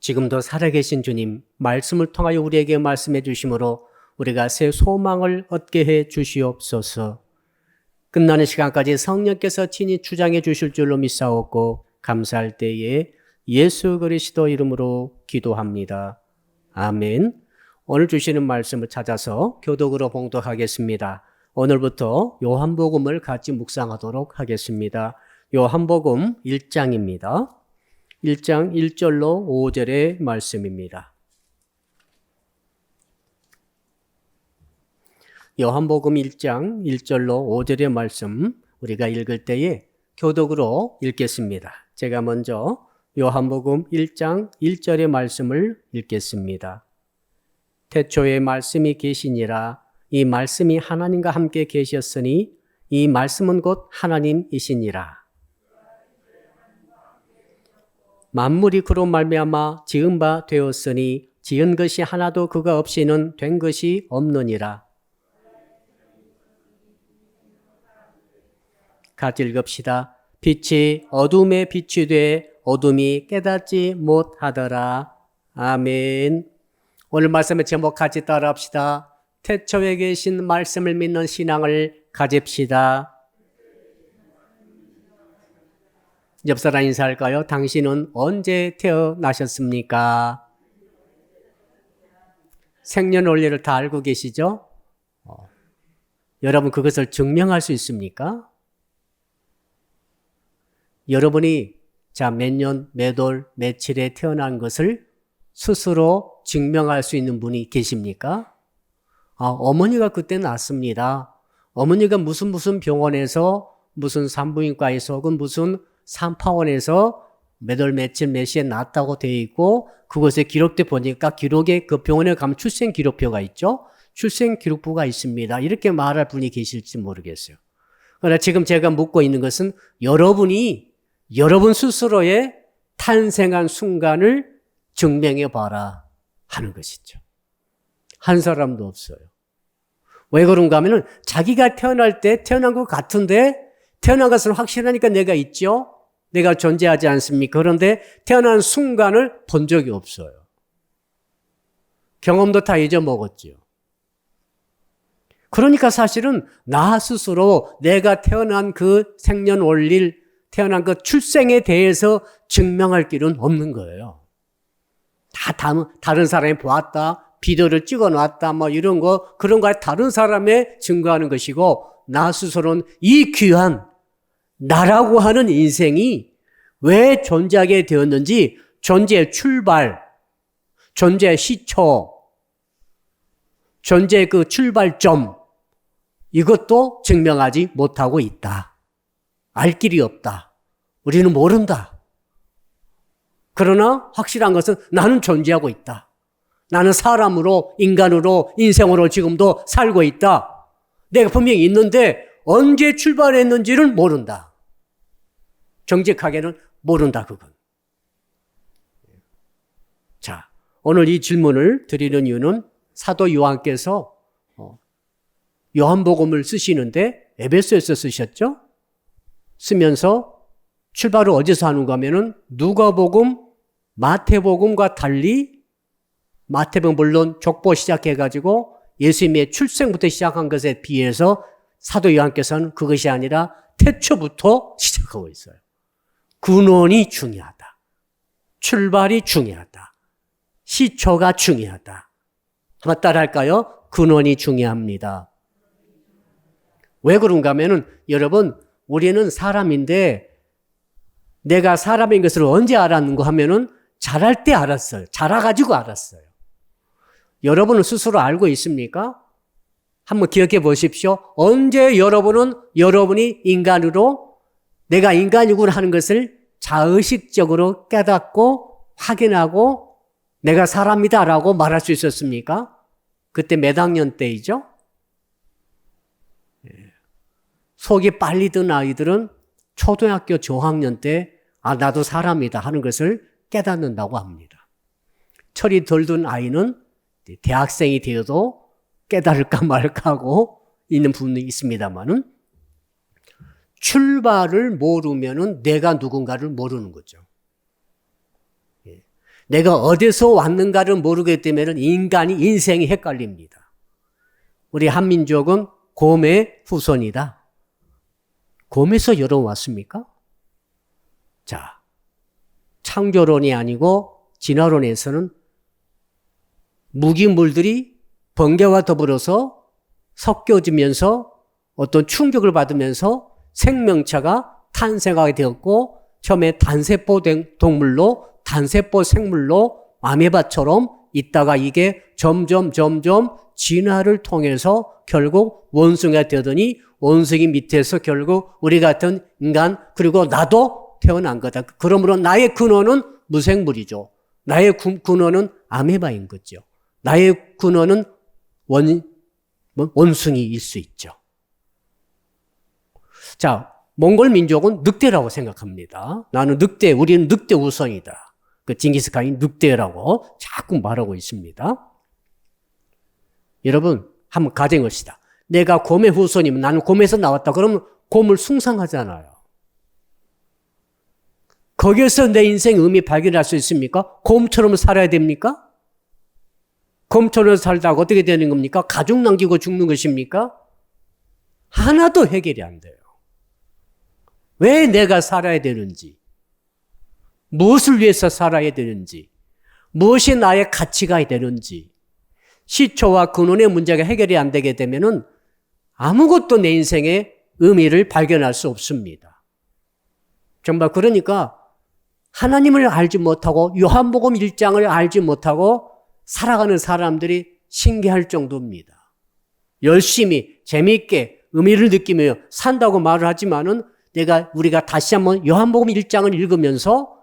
지금도 살아계신 주님, 말씀을 통하여 우리에게 말씀해 주심으로 우리가 새 소망을 얻게 해 주시옵소서. 끝나는 시간까지 성령께서 친히 주장해 주실 줄로 믿사옵고 감사할 때에 예수 그리스도 이름으로 기도합니다. 아멘. 오늘 주시는 말씀을 찾아서 교독으로 봉독하겠습니다. 오늘부터 요한복음을 같이 묵상하도록 하겠습니다. 요한복음 1장입니다. 1장 1절로 5절의 말씀입니다. 요한복음 1장 1절로 5절의 말씀 우리가 읽을 때에 교독으로 읽겠습니다. 제가 먼저 요한복음 1장 1절의 말씀을 읽겠습니다. 태초에 말씀이 계시니라. 이 말씀이 하나님과 함께 계셨으니 이 말씀은 곧 하나님이시니라. 만물이 그로 말미암아 지은 바 되었으니 지은 것이 하나도 그가 없이는 된 것이 없느니라. 같이 읽읍시다. 빛이 어둠에 빛이 돼 어둠이 깨닫지 못하더라. 아멘. 오늘 말씀의 제목 같이 따라합시다. 태초에 계신 말씀을 믿는 신앙을 가집시다. 옆사람 인사할까요? 당신은 언제 태어나셨습니까? 생년월일을 다 알고 계시죠? 여러분 그것을 증명할 수 있습니까? 여러분이 몇 년, 몇 월, 며칠에 태어난 것을 스스로 증명할 수 있는 분이 계십니까? 어머니가 그때 낳았습니다. 어머니가 무슨 병원에서 무슨 산부인과에서 혹은 무슨 산파원에서 몇 월 며칠 몇 시에 낳았다고 되어 있고 그것에 기록돼 보니까 기록에 그 병원에 가면 출생기록표가 있죠. 출생기록부가 있습니다. 이렇게 말할 분이 계실지 모르겠어요. 그러나 지금 제가 묻고 있는 것은 여러분이 여러분 스스로의 탄생한 순간을 증명해 봐라 하는 것이죠. 한 사람도 없어요. 왜 그런가 하면은 자기가 태어날 때 태어난 것 같은데 태어난 것을 확신하니까 내가 있죠? 내가 존재하지 않습니까? 그런데 태어난 순간을 본 적이 없어요. 경험도 다 잊어먹었죠. 그러니까 사실은 나 스스로 내가 태어난 그 생년월일, 태어난 그 출생에 대해서 증명할 길은 없는 거예요. 다 다른 사람이 보았다, 비디오를 찍어놨다, 이런 거, 그런 거에 다른 사람의 증거하는 것이고, 나 스스로는 이 귀한 나라고 하는 인생이 왜 존재하게 되었는지, 존재의 출발, 존재의 시초, 존재의 그 출발점, 이것도 증명하지 못하고 있다. 알 길이 없다. 우리는 모른다. 그러나 확실한 것은 나는 존재하고 있다. 나는 사람으로, 인간으로, 인생으로 지금도 살고 있다. 내가 분명히 있는데 언제 출발했는지를 모른다. 정직하게는 모른다, 그건. 자, 오늘 이 질문을 드리는 이유는 사도 요한께서 요한복음을 쓰시는데 에베소에서 쓰셨죠? 쓰면서 출발을 어디서 하는가 하면은 누가복음, 마태복음과 달리 마태복음 물론 족보 시작해가지고 예수님의 출생부터 시작한 것에 비해서 사도 요한께서는 그것이 아니라 태초부터 시작하고 있어요. 근원이 중요하다. 출발이 중요하다. 시초가 중요하다. 한번 따라할까요? 근원이 중요합니다. 왜 그런가 하면은 여러분 우리는 사람인데 내가 사람인 것을 언제 알았는가 하면은 자랄 때 알았어요. 자라가지고 알았어요. 여러분은 스스로 알고 있습니까? 한번 기억해 보십시오. 언제 여러분이 인간으로 내가 인간이구나 하는 것을 자의식적으로 깨닫고 확인하고 내가 사람이다라고 말할 수 있었습니까? 그때 몇 학년 때이죠? 속이 빨리 든 아이들은 초등학교 저학년 때 나도 사람이다 하는 것을 깨닫는다고 합니다. 철이 덜 든 아이는 대학생이 되어도 깨달을까 말까 하고 있는 부분이 있습니다만은 출발을 모르면은 내가 누군가를 모르는 거죠. 내가 어디서 왔는가를 모르기 때문에 인생이 헷갈립니다. 우리 한민족은 곰의 후손이다. 곰에서 열어왔습니까? 자, 창조론이 아니고 진화론에서는 무기물들이 번개와 더불어서 섞여지면서 어떤 충격을 받으면서 생명체가 탄생하게 되었고, 처음에 단세포 동물로 단세포 생물로 아메바처럼 있다가 이게 점점 진화를 통해서 결국 원숭이가 되더니 원숭이 밑에서 결국 우리 같은 인간, 그리고 나도 태어난 거다. 그러므로 나의 근원은 무생물이죠. 나의 근원은 아메바인 거죠. 나의 근원은 원숭이일 수 있죠. 자, 몽골 민족은 늑대라고 생각합니다. 우리는 늑대 우선이다. 그 징기스칸이 늑대라고 자꾸 말하고 있습니다. 여러분, 한번 가정합시다. 내가 곰의 후손이면 나는 곰에서 나왔다. 그러면 곰을 숭상하잖아요. 거기에서 내 인생 의미 발견할 수 있습니까? 곰처럼 살아야 됩니까? 곰처럼 살다가 어떻게 되는 겁니까? 가족 남기고 죽는 것입니까? 하나도 해결이 안 돼요. 왜 내가 살아야 되는지, 무엇을 위해서 살아야 되는지, 무엇이 나의 가치가 되는지, 시초와 근원의 문제가 해결이 안 되게 되면은 아무것도 내 인생의 의미를 발견할 수 없습니다. 정말 그러니까 하나님을 알지 못하고 요한복음 1장을 알지 못하고 살아가는 사람들이 신기할 정도입니다. 열심히 재미있게 의미를 느끼며 산다고 말을 하지만은 우리가 다시 한번 요한복음 1장을 읽으면서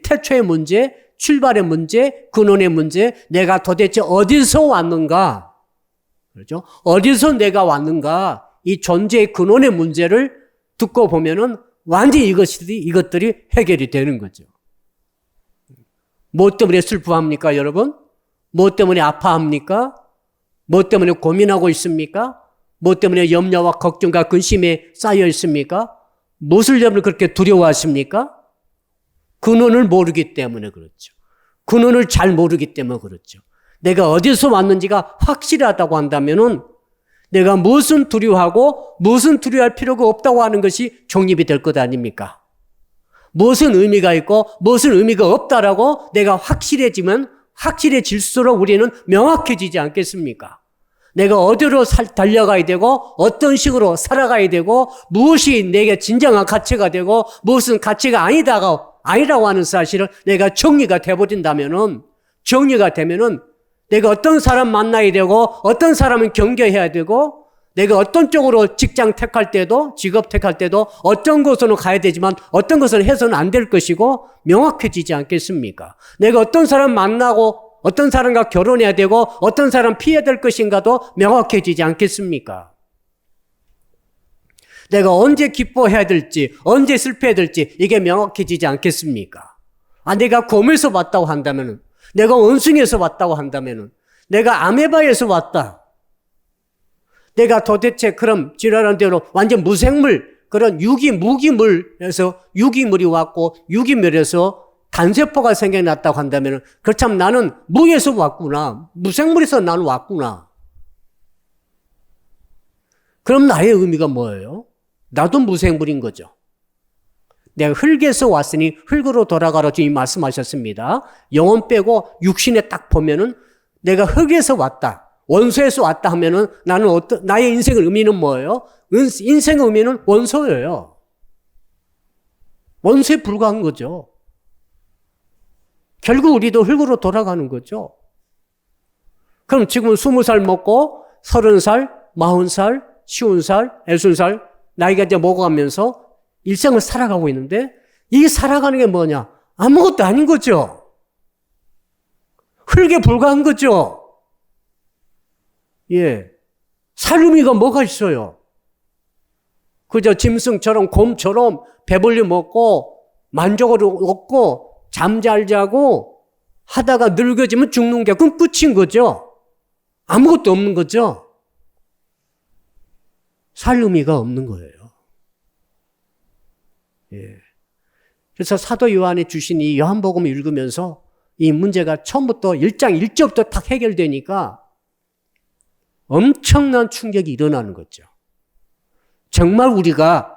태초의 문제, 출발의 문제, 근원의 문제, 내가 도대체 어디서 왔는가? 그렇죠? 어디서 내가 왔는가? 이 존재의 근원의 문제를 듣고 보면은 완전히 이것들이 해결이 되는 거죠. 뭐 때문에 슬퍼합니까, 여러분? 뭐 때문에 아파합니까? 뭐 때문에 고민하고 있습니까? 뭐 때문에 염려와 걱정과 근심에 쌓여 있습니까? 무엇을 때문에 그렇게 두려워하십니까? 근원을 모르기 때문에 그렇죠. 근원을 잘 모르기 때문에 그렇죠. 내가 어디서 왔는지가 확실하다고 한다면은 내가 무엇은 두려워하고 무엇은 두려워할 필요가 없다고 하는 것이 정립이 될 것 아닙니까? 무엇은 의미가 있고 무엇은 의미가 없다라고 내가 확실해질수록 우리는 명확해지지 않겠습니까? 내가 어디로 달려가야 되고 어떤 식으로 살아가야 되고 무엇이 내게 진정한 가치가 되고 무엇은 가치가 아니라고 하는 사실을 내가 정리가 되면은 내가 어떤 사람 만나야 되고 어떤 사람은 경계해야 되고 내가 어떤 쪽으로 직장 택할 때도 직업 택할 때도 어떤 곳으로 가야 되지만 어떤 것은 해서는 안 될 것이고 명확해지지 않겠습니까? 내가 어떤 사람 만나고 어떤 사람과 결혼해야 되고 어떤 사람 피해야 될 것인가도 명확해지지 않겠습니까? 내가 언제 기뻐해야 될지 언제 슬퍼해야 될지 이게 명확해지지 않겠습니까? 내가 곰에서 왔다고 한다면은 내가 원숭이에서 왔다고 한다면은 내가 아메바에서 왔다. 내가 도대체 그럼 지랄한 대로 완전 무생물 그런 무기물에서 유기물이 왔고 유기물에서 단세포가 생겨났다고 한다면 그렇다면 나는 무에서 왔구나. 무생물에서 나는 왔구나. 그럼 나의 의미가 뭐예요? 나도 무생물인 거죠. 내가 흙에서 왔으니 흙으로 돌아가라 주님 말씀하셨습니다. 영혼 빼고 육신에 딱 보면은 내가 흙에서 왔다. 원소에서 왔다 하면은 나는 나의 인생의 의미는 뭐예요? 인생의 의미는 원소예요. 원소에 불과한 거죠. 결국 우리도 흙으로 돌아가는 거죠. 그럼 지금은 20살 먹고 30살, 40살, 50살, 60살 나이가 이제 먹어가면서 일생을 살아가고 있는데 이 살아가는 게 뭐냐? 아무것도 아닌 거죠. 흙에 불과한 거죠. 예. 살 의미가 뭐가 있어요? 그저 짐승처럼 곰처럼 배불리 먹고 만족을 얻고 잠 잘 자고 하다가 늙어지면 죽는 게 그럼 끝인 거죠. 아무것도 없는 거죠. 살 의미가 없는 거예요. 예. 그래서 사도 요한이 주신 이 요한복음을 읽으면서 이 문제가 처음부터 1장 1절부터 딱 해결되니까 엄청난 충격이 일어나는 거죠. 정말 우리가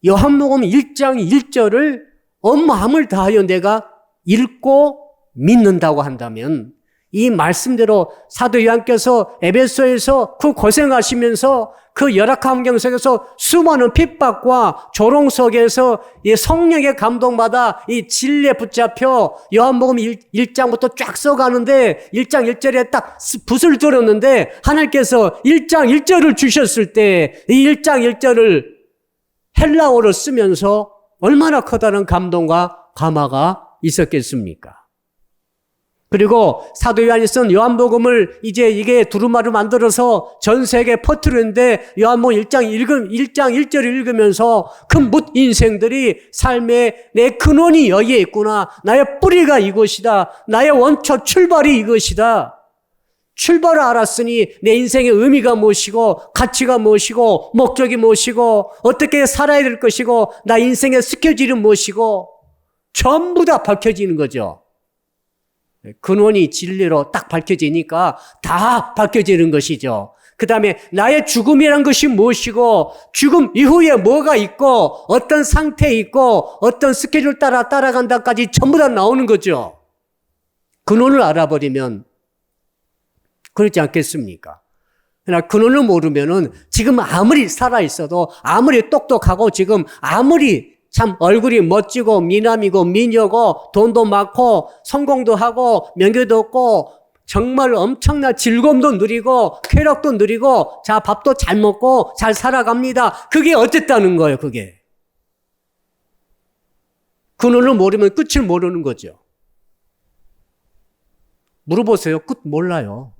요한복음 1장 1절을 온 마음을 다하여 내가 읽고 믿는다고 한다면 이 말씀대로 사도 요한께서 에베소에서 그 고생하시면서 그 열악한 환경 속에서 수많은 핍박과 조롱 속에서 이 성령의 감동받아 이 진리에 붙잡혀 요한복음 1장부터 쫙 써가는데 1장 1절에 딱 붓을 들었는데 하나님께서 1장 1절을 주셨을 때 이 1장 1절을 헬라어로 쓰면서 얼마나 커다란 감동과 감화가 있었겠습니까? 그리고 사도 요한이 쓴 요한복음을 이제 이게 두루마리 만들어서 전 세계에 퍼뜨렸는데 요한복음 1장 1절을 읽으면서 그 뭇 인생들이 삶의 내 근원이 여기에 있구나. 나의 뿌리가 이것이다. 나의 원초 출발이 이것이다. 출발을 알았으니 내 인생의 의미가 무엇이고 가치가 무엇이고 목적이 무엇이고 어떻게 살아야 될 것이고 나 인생의 스케줄은 무엇이고 전부 다 밝혀지는 거죠. 근원이 진리로 딱 밝혀지니까 다 밝혀지는 것이죠. 그 다음에 나의 죽음이란 것이 무엇이고 죽음 이후에 뭐가 있고 어떤 상태에 있고 어떤 스케줄 따라간다까지 전부 다 나오는 거죠. 근원을 알아버리면 그렇지 않겠습니까? 그러나 근원을 모르면은 지금 아무리 살아있어도 아무리 똑똑하고 지금 아무리 참 얼굴이 멋지고 미남이고 미녀고 돈도 많고 성공도 하고 명예도 없고 정말 엄청난 즐거움도 누리고 쾌락도 누리고 자 밥도 잘 먹고 잘 살아갑니다. 그게 어쨌다는 거예요. 그게 근원을 모르면 끝을 모르는 거죠. 물어보세요. 끝 몰라요.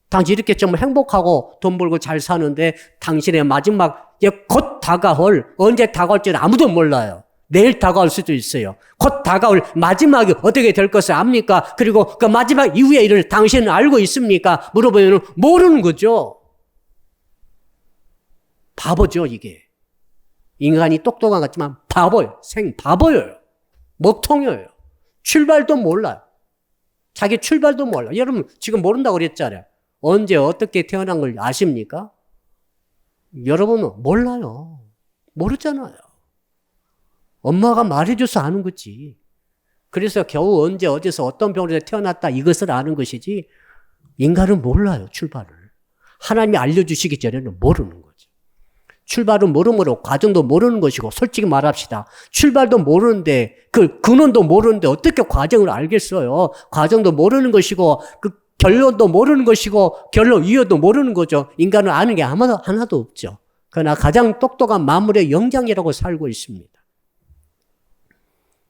당신 이렇게 좀 행복하고 돈 벌고 잘 사는데 당신의 마지막 곧 다가올 언제 다가올지 아무도 몰라요. 내일 다가올 수도 있어요. 곧 다가올 마지막이 어떻게 될 것을 압니까? 그리고 그 마지막 이후의 일을 당신은 알고 있습니까? 물어보면 모르는 거죠. 바보죠 이게. 인간이 똑똑한 것 같지만 바보예요. 바보예요. 못通여요. 출발도 몰라요. 자기 출발도 몰라요. 여러분 지금 모른다고 그랬잖아요. 언제 어떻게 태어난 걸 아십니까? 여러분은 몰라요. 모르잖아요. 엄마가 말해줘서 아는 거지. 그래서 겨우 언제 어디서 어떤 병원에서 태어났다 이것을 아는 것이지 인간은 몰라요. 출발을. 하나님이 알려주시기 전에는 모르는 거죠. 출발은 모르므로 과정도 모르는 것이고 솔직히 말합시다. 출발도 모르는데 그 근원도 모르는데 어떻게 과정을 알겠어요. 과정도 모르는 것이고 그 결론도 모르는 것이고 결론 이유도 모르는 거죠. 인간은 아는 게 하나도 없죠. 그러나 가장 똑똑한 만물의 영장이라고 살고 있습니다.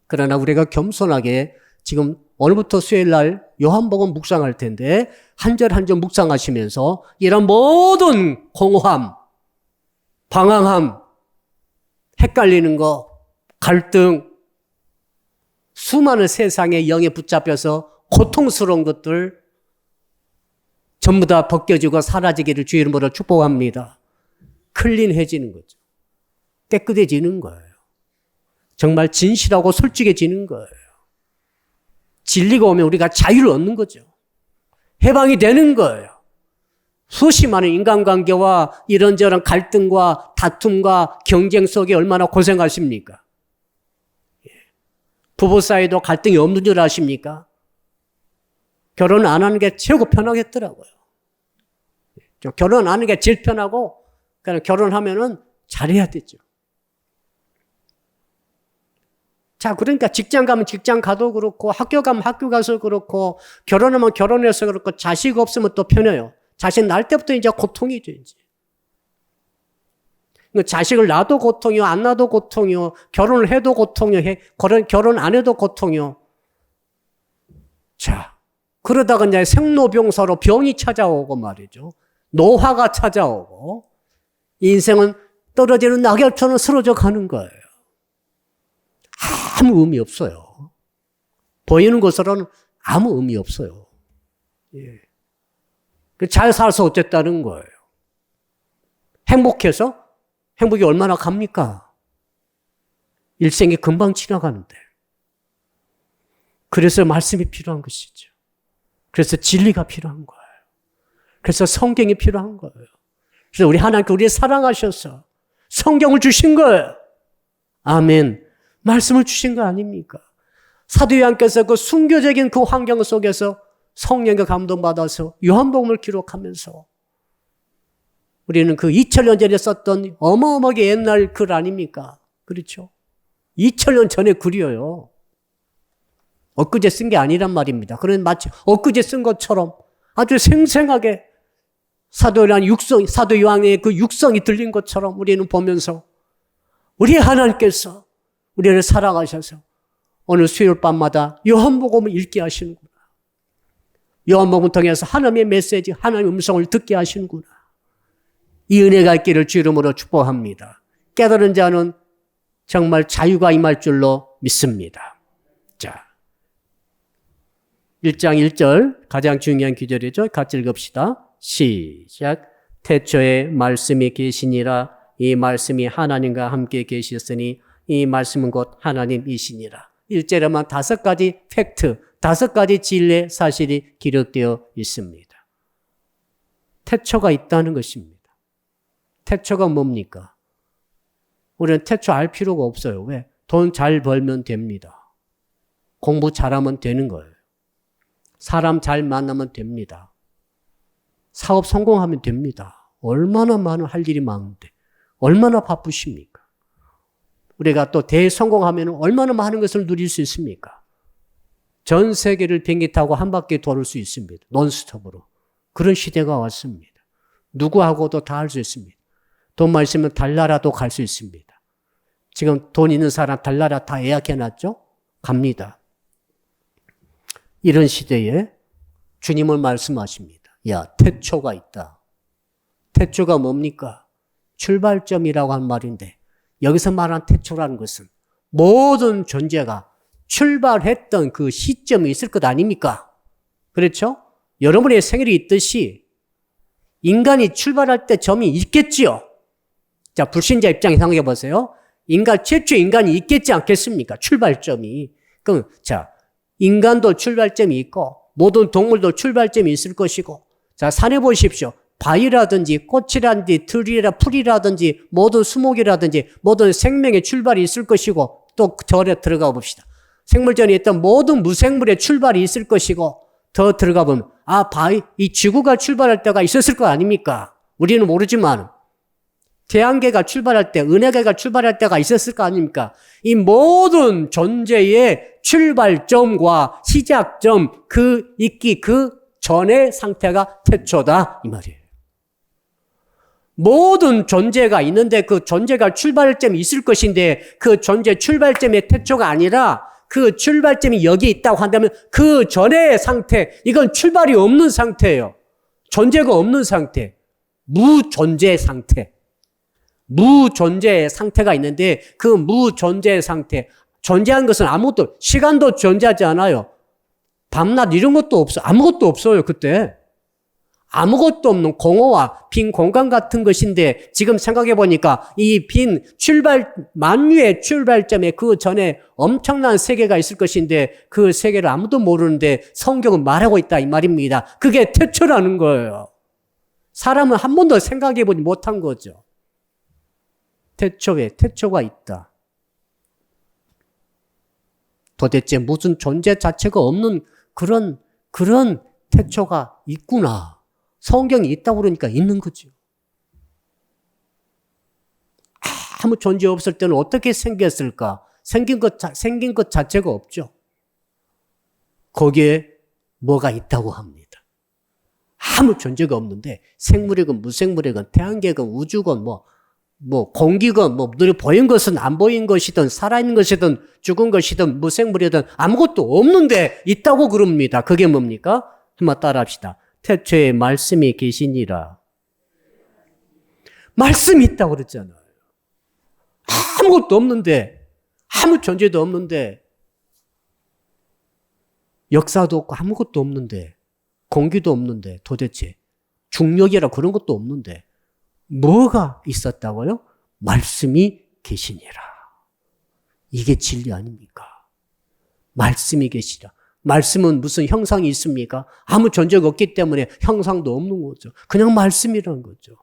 그러나 우리가 겸손하게 지금 오늘부터 수요일 날 요한복음 묵상할 텐데 한 절 한 절 묵상하시면서 이런 모든 공허함, 방황함, 헷갈리는 거, 갈등, 수많은 세상의 영에 붙잡혀서 고통스러운 것들 전부 다 벗겨지고 사라지기를 주의 이름으로 축복합니다. 클린해지는 거죠. 깨끗해지는 거예요. 정말 진실하고 솔직해지는 거예요. 진리가 오면 우리가 자유를 얻는 거죠. 해방이 되는 거예요. 수십 많은 인간관계와 이런저런 갈등과 다툼과 경쟁 속에 얼마나 고생하십니까? 부부 사이도 갈등이 없는 줄 아십니까? 결혼 안 하는 게 최고 편하겠더라고요. 결혼 안 하는 게 제일 편하고 그냥 결혼하면은 잘해야 되죠. 자, 그러니까 직장 가면 직장 가도 그렇고 학교 가면 학교 가서 그렇고 결혼하면 결혼해서 그렇고 자식 없으면 또 편해요. 자식 낳을 때부터 이제 고통이죠, 이제. 자식을 낳아도 고통이요, 안 낳아도 고통이요, 결혼을 해도 고통이요, 결혼 안 해도 고통이요. 자, 그러다가 이제 생로병사로 병이 찾아오고 말이죠. 노화가 찾아오고 인생은 떨어지는 낙엽처럼 쓰러져 가는 거예요. 아무 의미 없어요. 보이는 것으로는 아무 의미 없어요. 예. 잘 살아서 어쨌다는 거예요. 행복해서? 행복이 얼마나 갑니까? 일생이 금방 지나가는데. 그래서 말씀이 필요한 것이죠. 그래서 진리가 필요한 거예요. 그래서 성경이 필요한 거예요. 그래서 우리 하나님께 우리를 사랑하셔서 성경을 주신 거예요. 아멘. 말씀을 주신 거 아닙니까? 사도 요한께서 그 순교적인 그 환경 속에서 성령과 감동받아서 요한복음을 기록하면서 우리는 그 2000년 전에 썼던 어마어마하게 옛날 글 아닙니까? 그렇죠? 2000년 전에 글이에요. 엊그제 쓴 게 아니란 말입니다. 그런 마치 엊그제 쓴 것처럼 아주 생생하게 사도 요한의 그 육성이 들린 것처럼 우리는 보면서 우리 하나님께서 우리를 사랑하셔서 오늘 수요일 밤마다 요한복음을 읽게 하시는구나. 요한복음을 통해서 하나님의 메시지, 하나님의 음성을 듣게 하시는구나. 이 은혜가 있기를 주 이름으로 축복합니다. 깨달은 자는 정말 자유가 임할 줄로 믿습니다. 자, 1장 1절 가장 중요한 구절이죠. 같이 읽읍시다. 시작. 태초에 말씀이 계시니라. 이 말씀이 하나님과 함께 계셨으니 이 말씀은 곧 하나님이시니라. 1절에만 5가지 팩트, 5가지 진리의 사실이 기록되어 있습니다. 태초가 있다는 것입니다. 태초가 뭡니까? 우리는 태초 알 필요가 없어요. 왜? 돈 잘 벌면 됩니다. 공부 잘하면 되는 거예요. 사람 잘 만나면 됩니다. 사업 성공하면 됩니다. 얼마나 많은 할 일이 많은데 얼마나 바쁘십니까? 우리가 또 대성공하면 얼마나 많은 것을 누릴 수 있습니까? 전 세계를 비행기 타고 한 바퀴 돌을 수 있습니다. 논스톱으로. 그런 시대가 왔습니다. 누구하고도 다 할 수 있습니다. 돈만 있으면 달나라도 갈 수 있습니다. 지금 돈 있는 사람 달나라 다 예약해놨죠? 갑니다. 이런 시대에 주님은 말씀하십니다. 야, 태초가 있다. 태초가 뭡니까? 출발점이라고 한 말인데 여기서 말한 태초라는 것은 모든 존재가 출발했던 그 시점이 있을 것 아닙니까? 그렇죠? 여러분의 생일이 있듯이 인간이 출발할 때 점이 있겠지요. 자, 불신자 입장에 생각해 보세요. 최초 인간이 있겠지 않겠습니까? 출발점이. 그럼 자, 인간도 출발점이 있고 모든 동물도 출발점이 있을 것이고, 자, 산에 보십시오. 바위라든지 꽃이라든지 들이라 풀이라든지 모든 수목이라든지 모든 생명의 출발이 있을 것이고, 또 절에 들어가 봅시다. 생물전에 있던 모든 무생물의 출발이 있을 것이고, 더 들어가 보면 이 지구가 출발할 때가 있었을 거 아닙니까? 우리는 모르지만 태양계가 출발할 때, 은하계가 출발할 때가 있었을 거 아닙니까? 이 모든 존재의 출발점과 시작점, 그 전의 상태가 태초다 이 말이에요. 모든 존재가 있는데 그 존재가 출발점이 있을 것인데 그 존재 출발점의 태초가 아니라 그 출발점이 여기 있다고 한다면 그 전의 상태, 이건 출발이 없는 상태예요. 존재가 없는 상태, 무존재 상태. 무존재의 상태가 있는데 그 무존재의 상태, 존재한 것은 아무것도, 시간도 존재하지 않아요. 밤낮 이런 것도 없어. 아무것도 없어요. 그때 아무것도 없는 공허와 빈 공간 같은 것인데 지금 생각해 보니까 이 빈 만유의 출발점에 그 전에 엄청난 세계가 있을 것인데 그 세계를 아무도 모르는데 성경은 말하고 있다 이 말입니다. 그게 태초라는 거예요. 사람은 한 번도 생각해 보지 못한 거죠. 태초가 있다. 도대체 무슨 존재 자체가 없는 그런 태초가 있구나. 성경이 있다고 그러니까 있는 거죠. 아무 존재 없을 때는 어떻게 생겼을까? 생긴 것 자체가 없죠. 거기에 뭐가 있다고 합니다. 아무 존재가 없는데 생물이건 무생물이건 태양계건 우주건 공기건 눈에 보인 것은 안 보인 것이든 살아있는 것이든 죽은 것이든 무생물이든 아무것도 없는데 있다고 그럽니다. 그게 뭡니까? 한번 따라 합시다. 태초에 말씀이 계시니라. 말씀이 있다고 그랬잖아요. 아무것도 없는데, 아무 존재도 없는데, 역사도 없고 아무것도 없는데, 공기도 없는데, 도대체 중력이라 그런 것도 없는데 뭐가 있었다고요? 말씀이 계시니라. 이게 진리 아닙니까? 말씀이 계시라. 말씀은 무슨 형상이 있습니까? 아무 존재가 없기 때문에 형상도 없는 거죠. 그냥 말씀이라는 거죠.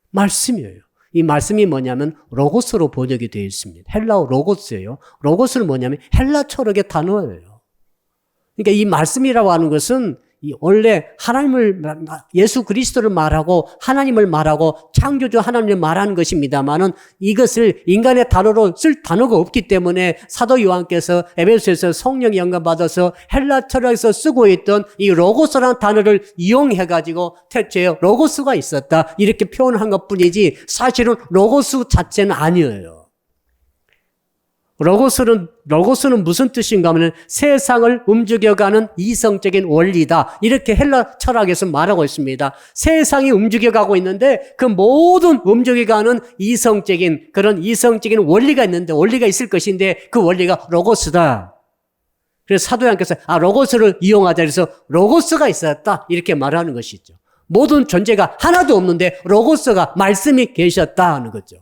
말씀이에요. 이 말씀이 뭐냐면 로고스로 번역이 되어 있습니다. 헬라어 로고스예요. 로고스는 뭐냐면 헬라 철학의 단어예요. 그러니까 이 말씀이라고 하는 것은 원래 하나님을, 예수 그리스도를 말하고 하나님을 말하고 창조주 하나님을 말하는 것입니다만은 이것을 인간의 단어로 쓸 단어가 없기 때문에 사도 요한께서 에베소에서 성령 영감 받아서 헬라 철학에서 쓰고 있던 이 로고스라는 단어를 이용해가지고 태초에 로고스가 있었다 이렇게 표현한 것뿐이지 사실은 로고스 자체는 아니에요. 로고스는 무슨 뜻인가 하면 세상을 움직여가는 이성적인 원리다. 이렇게 헬라 철학에서 말하고 있습니다. 세상이 움직여가고 있는데 그 모든 움직여가는 그런 이성적인 원리가 있는데 원리가 있을 것인데 그 원리가 로고스다. 그래서 사도 요한께서 로고스를 이용하자 그래서 로고스가 있었다. 이렇게 말하는 것이죠. 모든 존재가 하나도 없는데 로고스가 말씀이 계셨다 하는 거죠.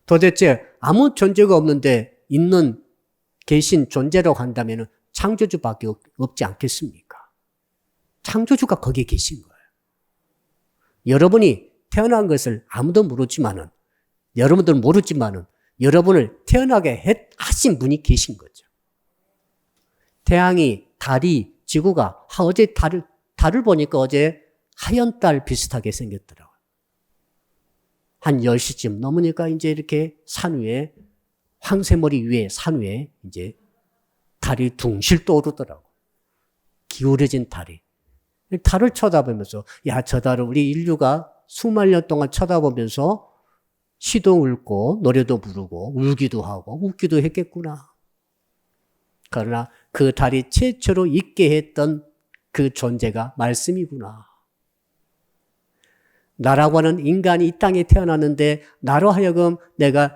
도대체 아무 존재가 없는데 계신 존재라고 한다면 창조주밖에 없지 않겠습니까? 창조주가 거기에 계신 거예요. 여러분이 태어난 것을 아무도 여러분들은 모르지만은 여러분을 태어나게 하신 분이 계신 거죠. 태양이, 달이, 지구가 어제 달을 보니까 어제 하얀 달 비슷하게 생겼더라고요. 한 10시쯤 넘으니까 이제 이렇게 황새머리 위에 산 위에 이제 달이 둥실 떠오르더라고. 기울어진 달이. 달을 쳐다보면서, 저 달을 우리 인류가 수만 년 동안 쳐다보면서 시도 읊고, 노래도 부르고, 울기도 하고, 웃기도 했겠구나. 그러나 그 달이 최초로 있게 했던 그 존재가 말씀이구나. 나라고 하는 인간이 이 땅에 태어났는데 나로 하여금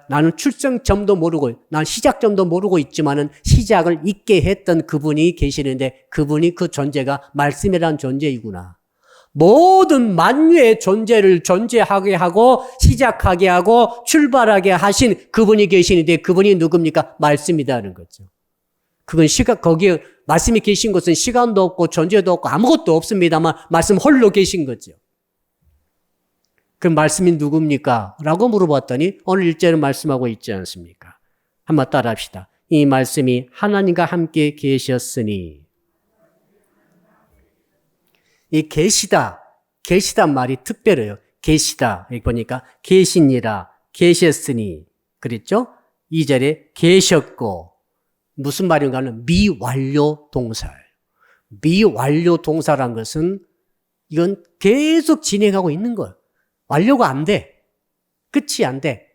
나는 출생점도 모르고 난 시작점도 모르고 있지만은 시작을 있게 했던 그분이 계시는데 그분이 그 존재가 말씀이라는 존재이구나. 모든 만유의 존재를 존재하게 하고 시작하게 하고 출발하게 하신 그분이 계시는데 그분이 누굽니까? 말씀이라는 거죠. 그건 거기에 말씀이 계신 곳은 시간도 없고 존재도 없고 아무것도 없습니다만 말씀 홀로 계신 거죠. 그 말씀이 누굽니까? 라고 물어봤더니 오늘 1절은 말씀하고 있지 않습니까? 한번 따라 합시다. 이 말씀이 하나님과 함께 계셨으니. 이 계시단 말이 특별해요. 계시다. 여기 보니까 계시니라, 계셨으니. 그랬죠? 2절에 계셨고. 무슨 말인가 하면 미완료 동사예요. 미완료 동사란 것은 이건 계속 진행하고 있는 거예요. 완료가 안 돼. 끝이 안 돼.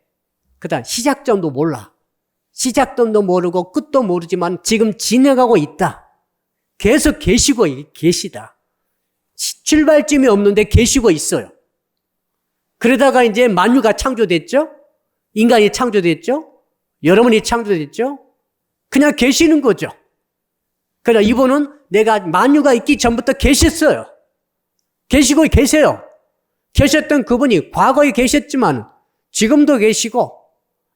그 다음 시작점도 몰라. 시작점도 모르고 끝도 모르지만 지금 진행하고 있다. 계속 계시고 계시다. 출발점이 없는데 계시고 있어요. 그러다가 이제 만유가 창조됐죠? 인간이 창조됐죠? 여러분이 창조됐죠? 그냥 계시는 거죠. 그러나 이분은 내가 만유가 있기 전부터 계셨어요. 계시고 계세요. 계셨던 그분이 과거에 계셨지만 지금도 계시고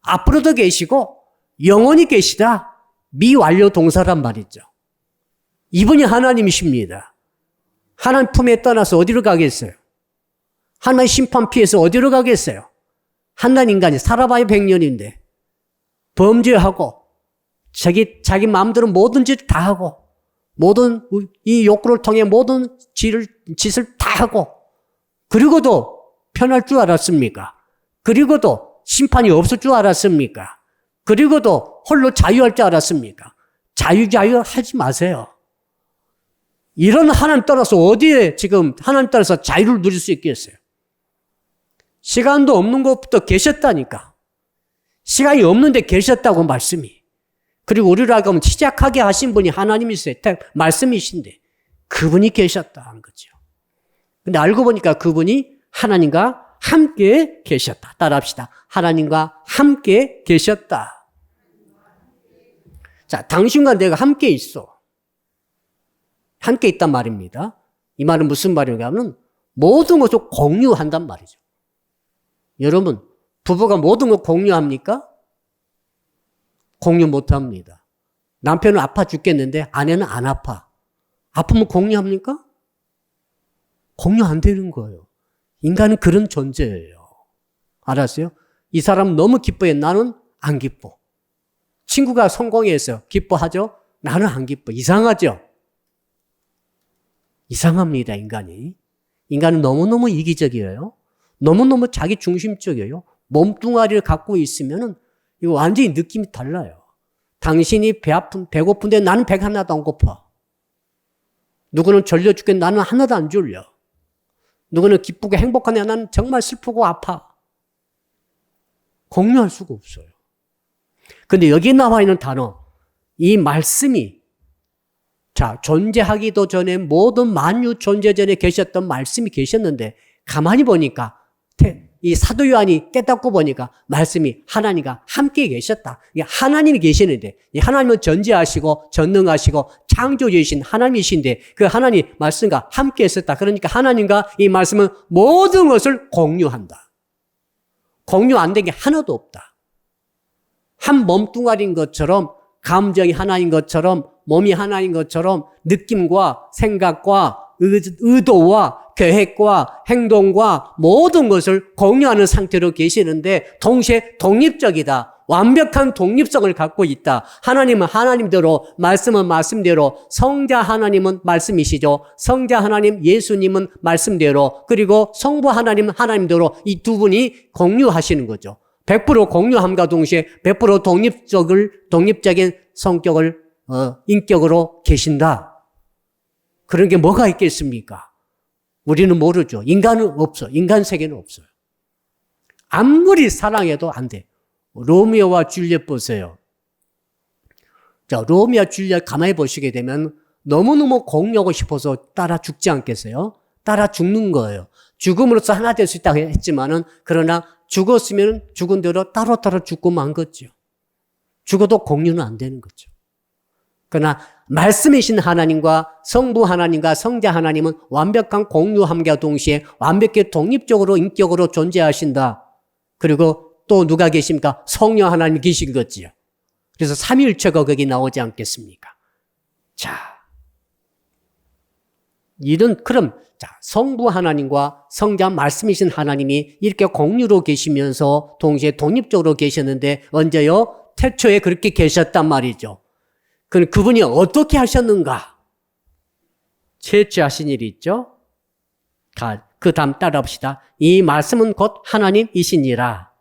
앞으로도 계시고 영원히 계시다. 미완료 동사란 말이죠. 이분이 하나님이십니다. 하나님 품에 떠나서 어디로 가겠어요? 하나님 심판 피해서 어디로 가겠어요? 하나님 인간이 살아봐야 100년인데 범죄하고 자기 마음대로 모든 짓을 다 하고 모든 이 욕구를 통해 모든 짓을 다 하고 그리고도 편할 줄 알았습니까? 그리고도 심판이 없을 줄 알았습니까? 그리고도 홀로 자유할 줄 알았습니까? 자유 하지 마세요. 이런 하나님 따라서 어디에 지금 하나님 따라서 자유를 누릴 수 있겠어요? 시간도 없는 것부터 계셨다니까. 시간이 없는데 계셨다고 말씀이. 그리고 우리를 하면 시작하게 하신 분이 하나님이세요. 말씀이신데 그분이 계셨다는 거죠. 근데 알고 보니까 그분이 하나님과 함께 계셨다. 따라합시다. 하나님과 함께 계셨다. 자, 당신과 내가 함께 있어. 함께 있단 말입니다. 이 말은 무슨 말인가 하면 모든 것을 공유한단 말이죠. 여러분, 부부가 모든 걸 공유합니까? 공유 못합니다. 남편은 아파 죽겠는데 아내는 안 아파. 아프면 공유합니까? 공유 안 되는 거예요. 인간은 그런 존재예요. 알았어요? 이 사람 너무 기뻐해. 나는 안 기뻐. 친구가 성공해서 기뻐하죠? 나는 안 기뻐. 이상하죠? 이상합니다, 인간이. 인간은 너무너무 이기적이에요. 너무너무 자기 중심적이에요. 몸뚱아리를 갖고 있으면은 이거 완전히 느낌이 달라요. 당신이 배고픈데 나는 배가 하나도 안 고파. 누구는 졸려 죽겠는데 나는 하나도 안 졸려. 누구는 기쁘고 행복하네. 나는 정말 슬프고 아파. 공유할 수가 없어요. 근데 여기 나와 있는 단어, 이 말씀이, 자, 존재하기도 전에 모든 만유 존재 전에 계셨던 말씀이 계셨는데, 가만히 보니까, 이 사도 요한이 깨닫고 보니까, 말씀이 하나님과 함께 계셨다. 하나님이 계시는데, 하나님은 전지하시고, 전능하시고, 창조주이신 하나님이신데, 그 하나님 말씀과 함께 있었다. 그러니까 하나님과 이 말씀은 모든 것을 공유한다. 공유 안 된 게 하나도 없다. 한 몸뚱아리인 것처럼, 감정이 하나인 것처럼, 몸이 하나인 것처럼, 느낌과 생각과 의도와 계획과 행동과 모든 것을 공유하는 상태로 계시는데, 동시에 독립적이다. 완벽한 독립성을 갖고 있다. 하나님은 하나님대로, 말씀은 말씀대로, 성자 하나님은 말씀이시죠. 성자 하나님, 예수님은 말씀대로, 그리고 성부 하나님은 하나님대로 이 두 분이 공유하시는 거죠. 100% 공유함과 동시에 100% 독립적인 성격을, 인격으로 계신다. 그런 게 뭐가 있겠습니까? 우리는 모르죠. 인간은 없어. 인간 세계는 없어요. 아무리 사랑해도 안 돼. 로미오와 줄리엣 보세요. 자, 로미오와 줄리엣 가만히 보시게 되면 너무너무 공유하고 싶어서 따라 죽지 않겠어요? 따라 죽는 거예요. 죽음으로써 하나 될 수 있다고 했지만은, 그러나 죽었으면 죽은 대로 따로따로 죽고 만 거죠. 죽어도 공유는 안 되는 거죠. 그러나 말씀이신 하나님과 성부 하나님과 성자 하나님은 완벽한 공유함과 동시에 완벽히 독립적으로 인격으로 존재하신다. 그리고 또 누가 계십니까? 성령 하나님이 계신 거지요. 그래서 삼위일체가 거기 나오지 않겠습니까? 자, 그럼 성부 하나님과 성자 말씀이신 하나님이 이렇게 공유로 계시면서 동시에 독립적으로 계셨는데, 언제요? 태초에 그렇게 계셨단 말이죠. 그럼 그분이 어떻게 하셨는가? 채취하신 일이 있죠? 그 다음 따라합시다. 이 말씀은 곧 하나님이시니라.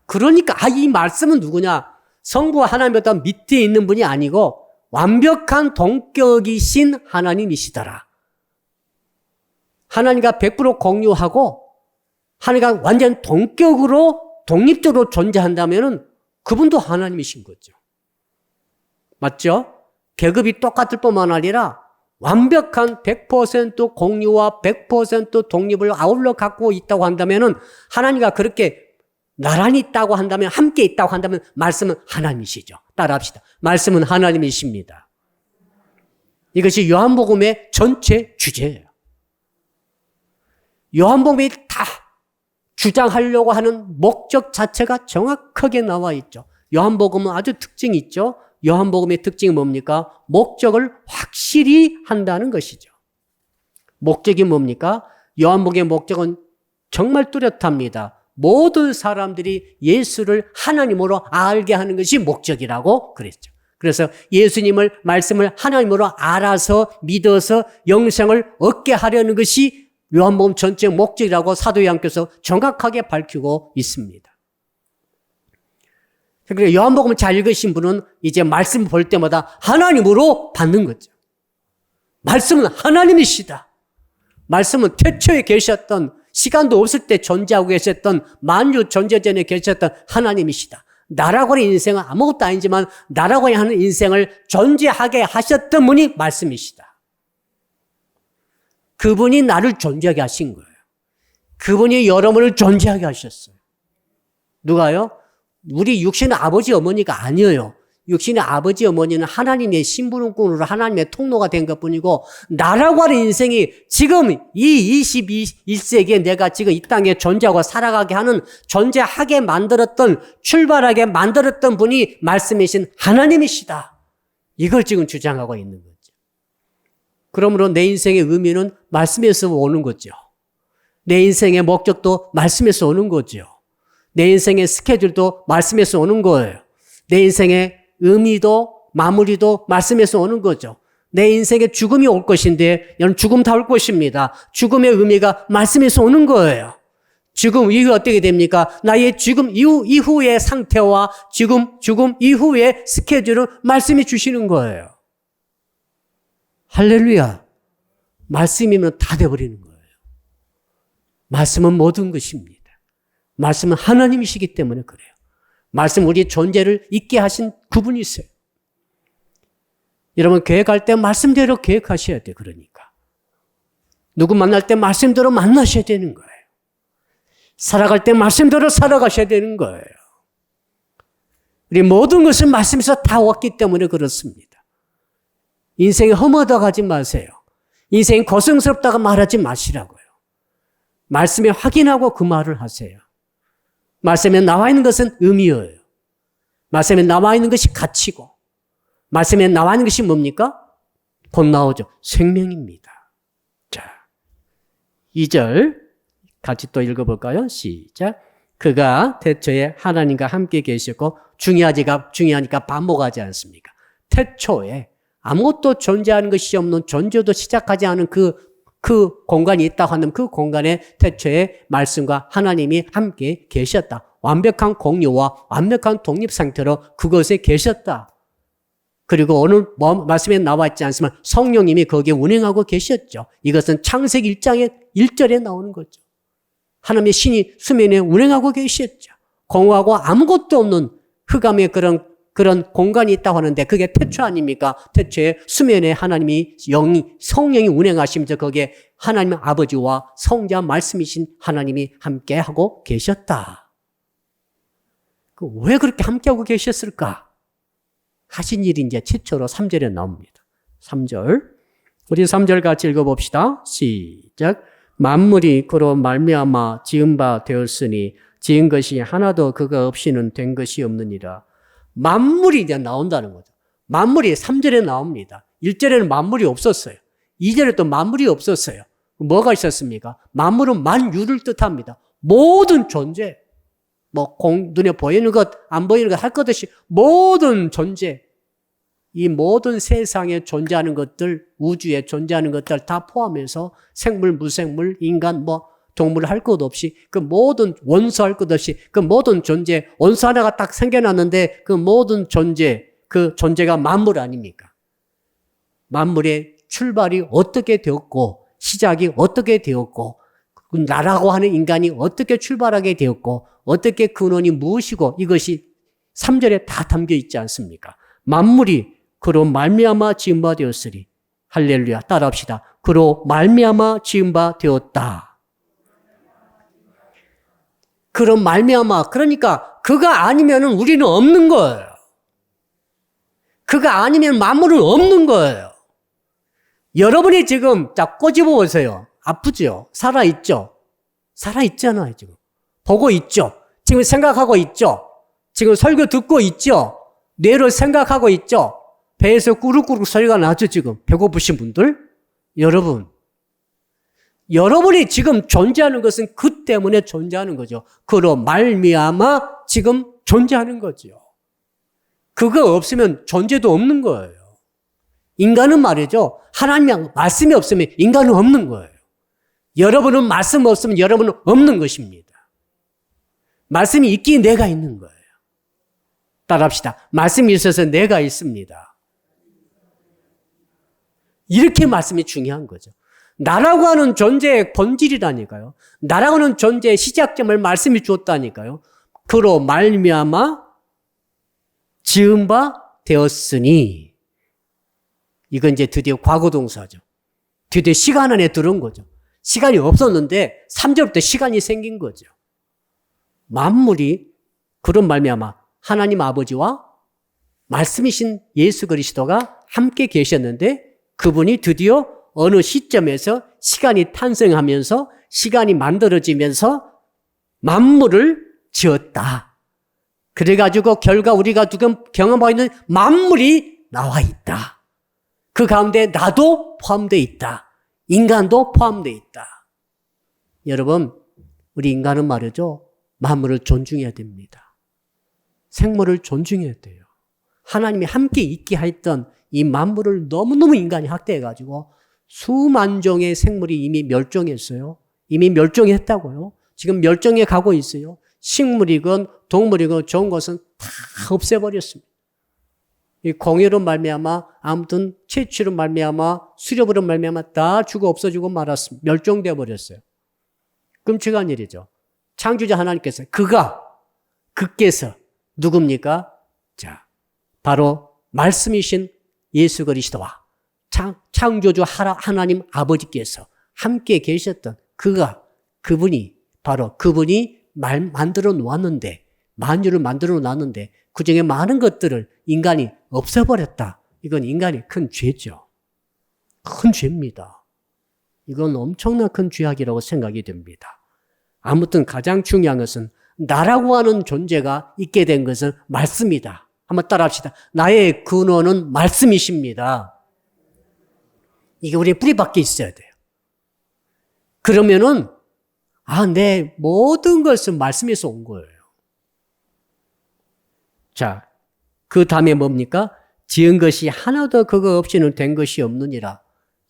그러니까 이 말씀은 누구냐? 성부와 하나님보다 밑에 있는 분이 아니고 완벽한 동격이신 하나님이시더라. 하나님과 100% 공유하고 하나님과 완전 동격으로 독립적으로 존재한다면은 그분도 하나님이신 거죠. 맞죠? 계급이 똑같을 뿐만 아니라 완벽한 100% 공유와 100% 독립을 아울러 갖고 있다고 한다면은, 하나님과 그렇게 나란히 있다고 한다면, 함께 있다고 한다면 말씀은 하나님이시죠. 따라합시다. 말씀은 하나님이십니다. 이것이 요한복음의 전체 주제예요. 요한복음이 다 주장하려고 하는 목적 자체가 정확하게 나와 있죠. 요한복음은 아주 특징이 있죠. 요한복음의 특징이 뭡니까? 목적을 확실히 한다는 것이죠. 목적이 뭡니까? 요한복음의 목적은 정말 뚜렷합니다. 모든 사람들이 예수를 하나님으로 알게 하는 것이 목적이라고 그랬죠. 그래서 예수님을, 말씀을 하나님으로 알아서 믿어서 영생을 얻게 하려는 것이 요한복음 전체 목적이라고 사도 요한께서 정확하게 밝히고 있습니다. 그러니까 요한복음을 잘 읽으신 분은 이제 말씀 볼 때마다 하나님으로 받는 거죠. 말씀은 하나님이시다. 말씀은 태초에 계셨던, 시간도 없을 때 존재하고 계셨던, 만유 존재 전에 계셨던 하나님이시다. 나라고 하는 인생은 아무것도 아니지만 나라고 하는 인생을 존재하게 하셨던 분이 말씀이시다. 그분이 나를 존재하게 하신 거예요. 그분이 여러분을 존재하게 하셨어요. 누가요? 우리 육신의 아버지 어머니가 아니에요. 육신의 아버지 어머니는 하나님의 심부름꾼으로 하나님의 통로가 된 것뿐이고 나라고 하는 인생이 지금 이 21세기에 내가 지금 이 땅에 존재하고 살아가게 하는 존재하게 만들었던 출발하게 만들었던 분이 말씀이신 하나님이시다. 이걸 지금 주장하고 있는 거죠. 그러므로 내 인생의 의미는 말씀에서 오는 거죠. 내 인생의 목적도 말씀에서 오는 거죠. 내 인생의 스케줄도 말씀에서 오는 거예요. 내 인생의 의미도 마무리도 말씀에서 오는 거죠. 내 인생에 죽음이 올 것인데 여러분 죽음 다 올 것입니다. 죽음의 의미가 말씀에서 오는 거예요. 죽음 이후 어떻게 됩니까? 나의 죽음 이후의 상태와 죽음 이후의 스케줄을 말씀이 주시는 거예요. 할렐루야. 말씀이면 다 돼버리는 거예요. 말씀은 모든 것입니다. 말씀은 하나님이시기 때문에 그래요. 말씀 우리 존재를 있게 하신 그분이세요. 여러분 계획할 때 말씀대로 계획하셔야 돼요. 그러니까. 누구 만날 때 말씀대로 만나셔야 되는 거예요. 살아갈 때 말씀대로 살아가셔야 되는 거예요. 우리 모든 것을 말씀에서 다 왔기 때문에 그렇습니다. 인생이 험하다고 하지 마세요. 인생이 고생스럽다고 말하지 마시라고요. 말씀에 확인하고 그 말을 하세요. 말씀에 나와 있는 것은 의미예요. 말씀에 나와 있는 것이 가치고 말씀에 나와 있는 것이 뭡니까? 곧 나오죠. 생명입니다. 자, 2절 같이 또 읽어볼까요? 시작. 그가 태초에 하나님과 함께 계셨고 중요하니까 반복하지 않습니까? 태초에 아무것도 존재하는 것이 없는 존재도 시작하지 않은 그 공간이 있다고 하는 그 공간에 태초에 말씀과 하나님이 함께 계셨다. 완벽한 공유와 완벽한 독립 상태로 그것에 계셨다. 그리고 오늘 말씀에 나와 있지 않지만 성령님이 거기에 운행하고 계셨죠. 이것은 창세기 1장의 1절에 나오는 거죠. 하나님의 신이 수면에 운행하고 계셨죠. 공허하고 아무것도 없는 흑암의 그런 공간이 있다고 하는데 그게 태초 아닙니까? 태초에 수면에 하나님이 성령이 운행하시면서 거기에 하나님 아버지와 성자 말씀이신 하나님이 함께하고 계셨다. 왜 그렇게 함께하고 계셨을까? 하신 일이 이제 최초로 3절에 나옵니다. 3절. 우리 3절 같이 읽어봅시다. 시작. 만물이 그로 말미암아 지은 바 되었으니 지은 것이 하나도 그가 없이는 된 것이 없느니라. 만물이 이제 나온다는 거죠. 만물이 3절에 나옵니다. 1절에는 만물이 없었어요. 2절에 또 만물이 없었어요. 뭐가 있었습니까? 만물은 만유를 뜻합니다. 모든 존재, 눈에 보이는 것, 안 보이는 것 할 것 없이 모든 존재, 이 모든 세상에 존재하는 것들, 우주에 존재하는 것들 다 포함해서 생물, 무생물, 인간, 동물 할 것 없이 그 모든 원소 할 것 없이 그 모든 존재, 원소 하나가 딱 생겨났는데 그 모든 존재, 그 존재가 만물 아닙니까? 만물의 출발이 어떻게 되었고 시작이 어떻게 되었고 나라고 하는 인간이 어떻게 출발하게 되었고 어떻게 근원이 무엇이고 이것이 3절에 다 담겨 있지 않습니까? 만물이 그로 말미암아 지은 바 되었으리. 할렐루야. 따라합시다. 그로 말미암아 지은 바 되었다. 그런 말미암아, 그러니까 그가 아니면은 우리는 없는 거예요. 그가 아니면 만물은 없는 거예요. 여러분이 지금 자 꼬집어 보세요. 아프죠? 살아있죠? 살아있잖아요, 지금. 보고 있죠? 지금 생각하고 있죠? 지금 설교 듣고 있죠? 뇌로 생각하고 있죠? 배에서 꾸룩꾸룩 소리가 나죠, 지금. 배고프신 분들? 여러분이 지금 존재하는 것은 그 때문에 존재하는 거죠. 그로 말미암아 지금 존재하는 거죠. 그거 없으면 존재도 없는 거예요. 인간은 말이죠. 하나님의 말씀이 없으면 인간은 없는 거예요. 여러분은 말씀 없으면 여러분은 없는 것입니다. 말씀이 있기에 내가 있는 거예요. 따라합시다. 말씀이 있어서 내가 있습니다. 이렇게 말씀이 중요한 거죠. 나라고 하는 존재의 본질이라니까요. 나라고 하는 존재의 시작점을 말씀이 주었다니까요. 그로 말미암아 지은 바 되었으니 이건 이제 드디어 과거동사죠. 드디어 시간 안에 들어온 거죠. 시간이 없었는데 3절부터 시간이 생긴 거죠. 만물이 그런 말미암아 하나님 아버지와 말씀이신 예수 그리스도가 함께 계셨는데 그분이 드디어 어느 시점에서 시간이 탄생하면서 시간이 만들어지면서 만물을 지었다. 그래가지고 결과 우리가 지금 경험하고 있는 만물이 나와 있다. 그 가운데 나도 포함되어 있다. 인간도 포함되어 있다. 여러분, 우리 인간은 말이죠. 만물을 존중해야 됩니다. 생물을 존중해야 돼요. 하나님이 함께 있게 했던 이 만물을 너무너무 인간이 학대해가지고 수만 종의 생물이 이미 멸종했어요. 이미 멸종했다고요. 지금 멸종해 가고 있어요. 식물이건 동물이건 좋은 것은 다 없애버렸습니다. 이 공해로 말미암아 아무튼 채취로 말미암아 수렵으로 말미암아 다 죽어 없어지고 말았습니다. 멸종되어 버렸어요. 끔찍한 일이죠. 창조자 하나님께서 그께서 누굽니까? 자, 바로 말씀이신 예수 그리스도와 창조주 하나님 아버지께서 함께 계셨던 그분이 만들어 놓았는데, 만유를 만들어 놨는데 그 중에 많은 것들을 인간이 없애버렸다. 이건 인간의 큰 죄죠. 큰 죄입니다. 이건 엄청난 큰 죄악이라고 생각이 됩니다. 아무튼 가장 중요한 것은 나라고 하는 존재가 있게 된 것은 말씀이다. 한번 따라합시다. 나의 근원은 말씀이십니다. 이게 우리의 뿌리 밖에 있어야 돼요. 그러면은 내 모든 것은 말씀에서 온 거예요. 자, 그 다음에 뭡니까? 지은 것이 하나도 그거 없이는 된 것이 없느니라.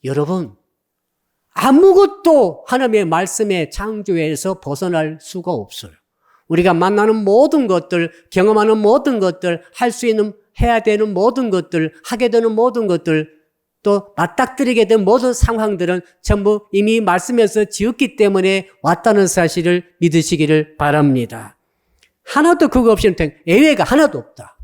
여러분, 아무것도 하나님의 말씀의 창조에서 벗어날 수가 없어요. 우리가 만나는 모든 것들, 경험하는 모든 것들, 할 수 있는, 해야 되는 모든 것들, 하게 되는 모든 것들, 또 맞닥뜨리게 된 모든 상황들은 전부 이미 말씀에서 지었기 때문에 왔다는 사실을 믿으시기를 바랍니다. 하나도 그거 없이는 예외가 하나도 없다.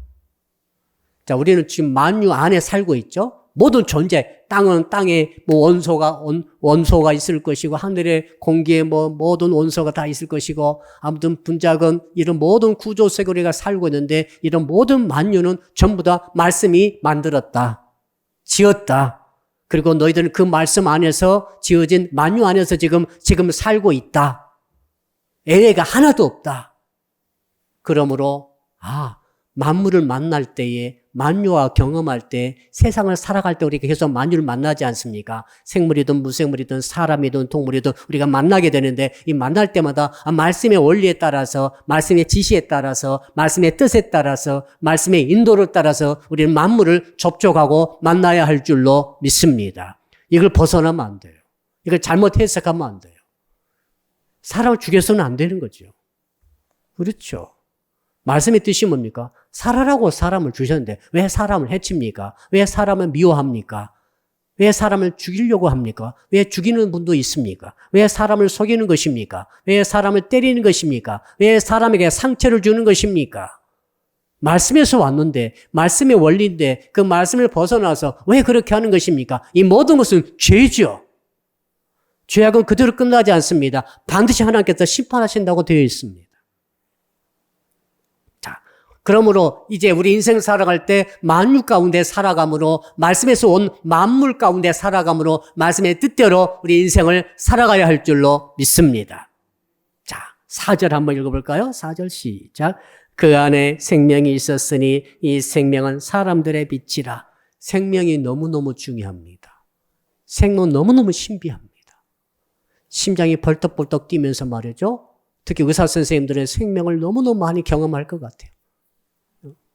자, 우리는 지금 만유 안에 살고 있죠. 모든 존재, 땅은 땅에 원소가 있을 것이고, 하늘의 공기에 모든 원소가 다 있을 것이고, 아무튼 분자건 이런 모든 구조 속에 우리가 살고 있는데, 이런 모든 만유는 전부 다 말씀이 만들었다. 지었다. 그리고 너희들은 그 말씀 안에서 지어진 만유 안에서 지금 살고 있다. 예외가 하나도 없다. 그러므로 만물을 만날 때에 만유와 경험할 때 세상을 살아갈 때 우리가 계속 만유를 만나지 않습니까? 생물이든 무생물이든 사람이든 동물이든 우리가 만나게 되는데 이 만날 때마다 말씀의 원리에 따라서 말씀의 지시에 따라서 말씀의 뜻에 따라서 말씀의 인도를 따라서 우리는 만물을 접촉하고 만나야 할 줄로 믿습니다. 이걸 벗어나면 안 돼요. 이걸 잘못 해석하면 안 돼요. 사람을 죽여서는 안 되는 거죠. 그렇죠. 말씀의 뜻이 뭡니까? 살아라고 사람을 주셨는데 왜 사람을 해칩니까? 왜 사람을 미워합니까? 왜 사람을 죽이려고 합니까? 왜 죽이는 분도 있습니까? 왜 사람을 속이는 것입니까? 왜 사람을 때리는 것입니까? 왜 사람에게 상처를 주는 것입니까? 말씀에서 왔는데 말씀의 원리인데 그 말씀을 벗어나서 왜 그렇게 하는 것입니까? 이 모든 것은 죄죠. 죄악은 그대로 끝나지 않습니다. 반드시 하나님께서 심판하신다고 되어 있습니다. 그러므로 이제 우리 인생 살아갈 때 만유 가운데 살아감으로 말씀에서 온 만물 가운데 살아감으로 말씀의 뜻대로 우리 인생을 살아가야 할 줄로 믿습니다. 자, 4절 한번 읽어볼까요? 4절 시작. 그 안에 생명이 있었으니 이 생명은 사람들의 빛이라. 생명이 너무너무 중요합니다. 생명은 너무너무 신비합니다. 심장이 벌떡벌떡 뛰면서 말이죠. 특히 의사 선생님들은 생명을 너무너무 많이 경험할 것 같아요.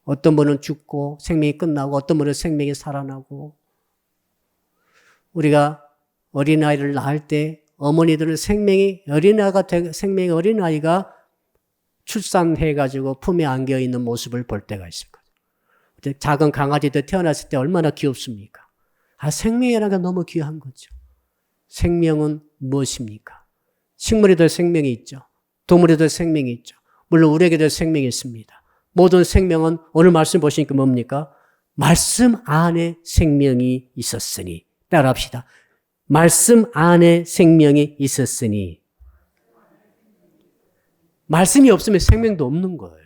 어떤 분은 죽고 생명이 끝나고 어떤 분은 생명이 살아나고 우리가 어린아이를 낳을 때 어머니들은 생명의 어린아이가 출산해가지고 품에 안겨있는 모습을 볼 때가 있을 거예요. 작은 강아지들 태어났을 때 얼마나 귀엽습니까? 생명이라는 게 너무 귀한 거죠. 생명은 무엇입니까? 식물에도 생명이 있죠. 동물에도 생명이 있죠. 물론 우리에게도 생명이 있습니다. 모든 생명은 오늘 말씀 보시니까 뭡니까? 말씀 안에 생명이 있었으니. 따라합시다. 말씀 안에 생명이 있었으니. 말씀이 없으면 생명도 없는 거예요.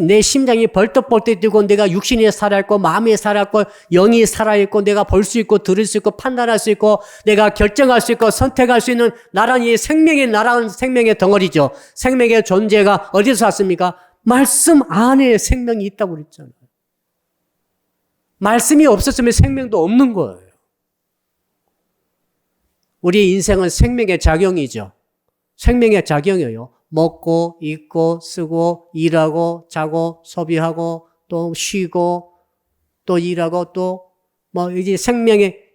내 심장이 벌떡벌떡 뛰고 내가 육신이 살아있고 마음이 살아있고 영이 살아있고 내가 볼 수 있고 들을 수 있고 판단할 수 있고 내가 결정할 수 있고 선택할 수 있는 나란히 나라는 생명의 덩어리죠. 생명의 존재가 어디서 왔습니까? 말씀 안에 생명이 있다고 그랬잖아요. 말씀이 없었으면 생명도 없는 거예요. 우리 인생은 생명의 작용이죠. 생명의 작용이에요. 먹고, 입고, 쓰고, 일하고, 자고, 소비하고, 또 쉬고, 또 일하고, 또, 이제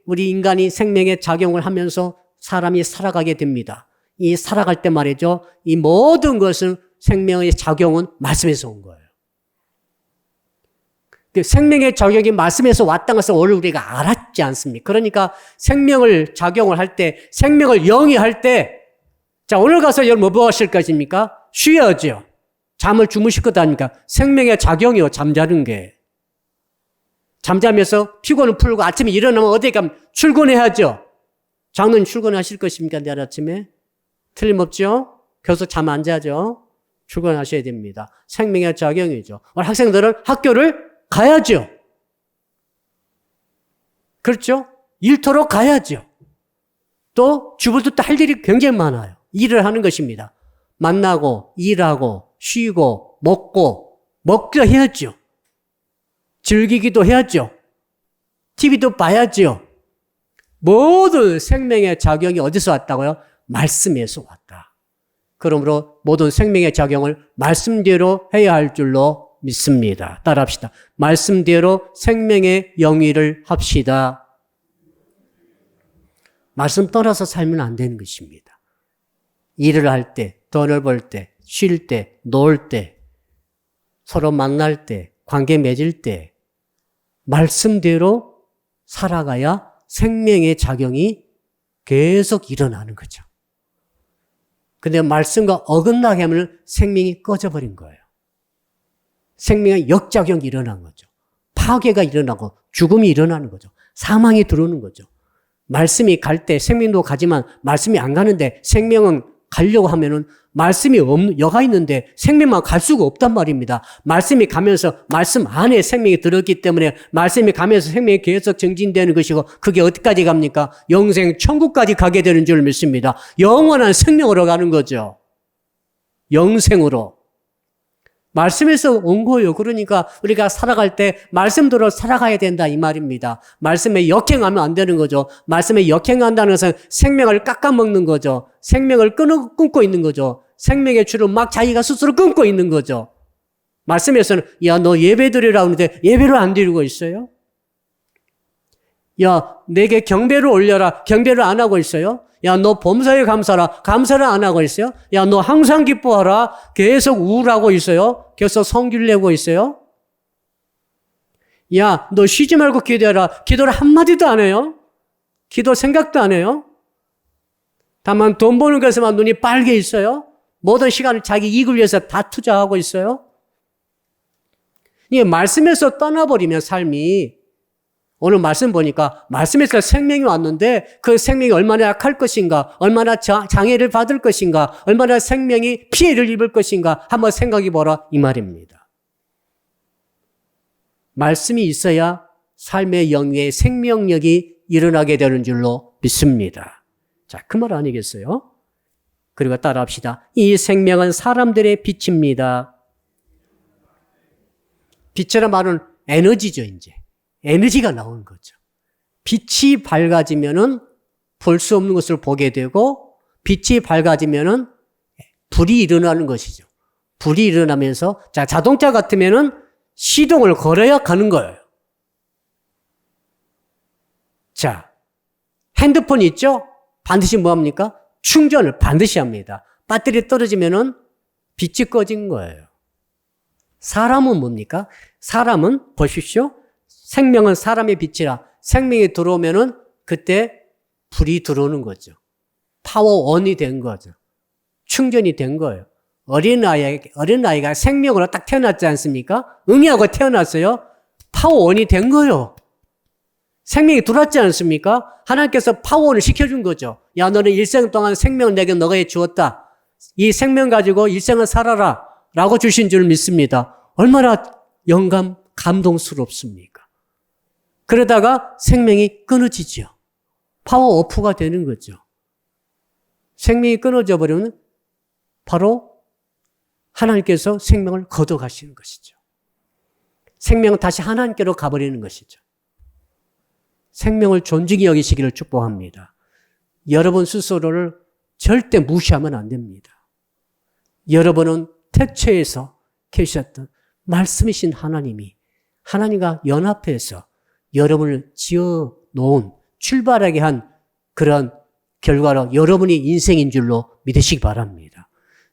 우리 인간이 생명의 작용을 하면서 사람이 살아가게 됩니다. 이 살아갈 때 말이죠. 이 모든 것은 생명의 작용은 말씀에서 온 거예요. 생명의 작용이 말씀에서 왔다는 것을 오늘 우리가 알았지 않습니까? 그러니까 생명을 작용을 할 때, 생명을 영위할 때, 자, 오늘 가서 여러분 뭐 하실 것입니까? 쉬어야죠. 잠을 주무실 것 아닙니까? 생명의 작용이요, 잠자는 게. 잠자면서 피곤을 풀고 아침에 일어나면 어디 가면 출근해야죠. 장로님 출근하실 것입니까? 내일 아침에? 틀림없죠? 계속 잠 안 자죠? 출근하셔야 됩니다. 생명의 작용이죠. 오늘 학생들은 학교를 가야죠. 그렇죠? 일터로 가야죠. 또 주부도 또 할 일이 굉장히 많아요. 일을 하는 것입니다. 만나고 일하고 쉬고 먹기도 해야죠. 즐기기도 해야죠. TV도 봐야죠. 모든 생명의 작용이 어디서 왔다고요? 말씀에서 왔다. 그러므로 모든 생명의 작용을 말씀대로 해야 할 줄로 믿습니다. 따라합시다. 말씀대로 생명의 영위를 합시다. 말씀 떠나서 살면 안 되는 것입니다. 일을 할 때, 돈을 벌 때, 쉴 때, 놀 때, 서로 만날 때, 관계 맺을 때 말씀대로 살아가야 생명의 작용이 계속 일어나는 거죠. 근데 말씀과 어긋나게 하면 생명이 꺼져버린 거예요. 생명의 역작용이 일어난 거죠. 파괴가 일어나고 죽음이 일어나는 거죠. 사망이 들어오는 거죠. 말씀이 갈 때 생명도 가지만 말씀이 안 가는데 생명은 가려고 하면은 말씀이 여가 있는데 생명만 갈 수가 없단 말입니다. 말씀이 가면서 말씀 안에 생명이 들었기 때문에 말씀이 가면서 생명이 계속 증진되는 것이고 그게 어디까지 갑니까? 영생 천국까지 가게 되는 줄 믿습니다. 영원한 생명으로 가는 거죠. 영생으로. 말씀에서 온 거예요. 그러니까 우리가 살아갈 때 말씀대로 살아가야 된다 이 말입니다. 말씀에 역행하면 안 되는 거죠. 말씀에 역행한다는 것은 생명을 깎아먹는 거죠. 생명을 끊고 있는 거죠. 생명의 줄을 막 자기가 스스로 끊고 있는 거죠. 말씀에서는 야, 너 예배 드리라고 하는데 예배를 안 드리고 있어요? 야, 내게 경배를 올려라. 경배를 안 하고 있어요? 야, 너 범사에 감사라. 감사를 안 하고 있어요? 야, 너 항상 기뻐하라. 계속 우울하고 있어요? 계속 성기를 내고 있어요? 야, 너 쉬지 말고 기도해라. 기도를 한마디도 안 해요? 기도 생각도 안 해요? 다만 돈 버는 것에만 눈이 빨개 있어요? 모든 시간을 자기 이익을 위해서 다 투자하고 있어요? 이게 말씀에서 떠나버리면 삶이 오늘 말씀 보니까 말씀에서 생명이 왔는데 그 생명이 얼마나 약할 것인가, 얼마나 장애를 받을 것인가, 얼마나 생명이 피해를 입을 것인가 한번 생각해 보라 이 말입니다. 말씀이 있어야 삶의 영위에 생명력이 일어나게 되는 줄로 믿습니다. 자, 그 말 아니겠어요? 그리고 따라합시다. 이 생명은 사람들의 빛입니다. 빛이란 말은 에너지죠, 이제. 에너지가 나오는 거죠. 빛이 밝아지면은 볼 수 없는 것을 보게 되고 빛이 밝아지면은 불이 일어나는 것이죠. 불이 일어나면서 자, 자동차 같으면은 시동을 걸어야 가는 거예요. 자, 핸드폰 있죠? 반드시 뭐 합니까? 충전을 반드시 합니다. 배터리 떨어지면은 빛이 꺼진 거예요. 사람은 뭡니까? 사람은 보십시오. 생명은 사람의 빛이라 생명이 들어오면은 그때 불이 들어오는 거죠. 파워온이 된 거죠. 충전이 된 거예요. 어린아이가 생명으로 딱 태어났지 않습니까? 응애하고 태어났어요. 파워온이 된 거예요. 생명이 들어왔지 않습니까? 하나님께서 파워온을 시켜준 거죠. 야, 너는 일생 동안 생명을 내게 너가 주었다. 이 생명 가지고 일생을 살아라. 라고 주신 줄 믿습니다. 얼마나 감동스럽습니까? 그러다가 생명이 끊어지죠. 파워오프가 되는 거죠. 생명이 끊어져 버리면 바로 하나님께서 생명을 걷어가시는 것이죠. 생명은 다시 하나님께로 가버리는 것이죠. 생명을 존중히 여기시기를 축복합니다. 여러분 스스로를 절대 무시하면 안 됩니다. 여러분은 태초에서 계셨던 말씀이신 하나님이 하나님과 연합해서 여러분을 지어 놓은 출발하게 한 그런 결과로 여러분이 인생인 줄로 믿으시기 바랍니다.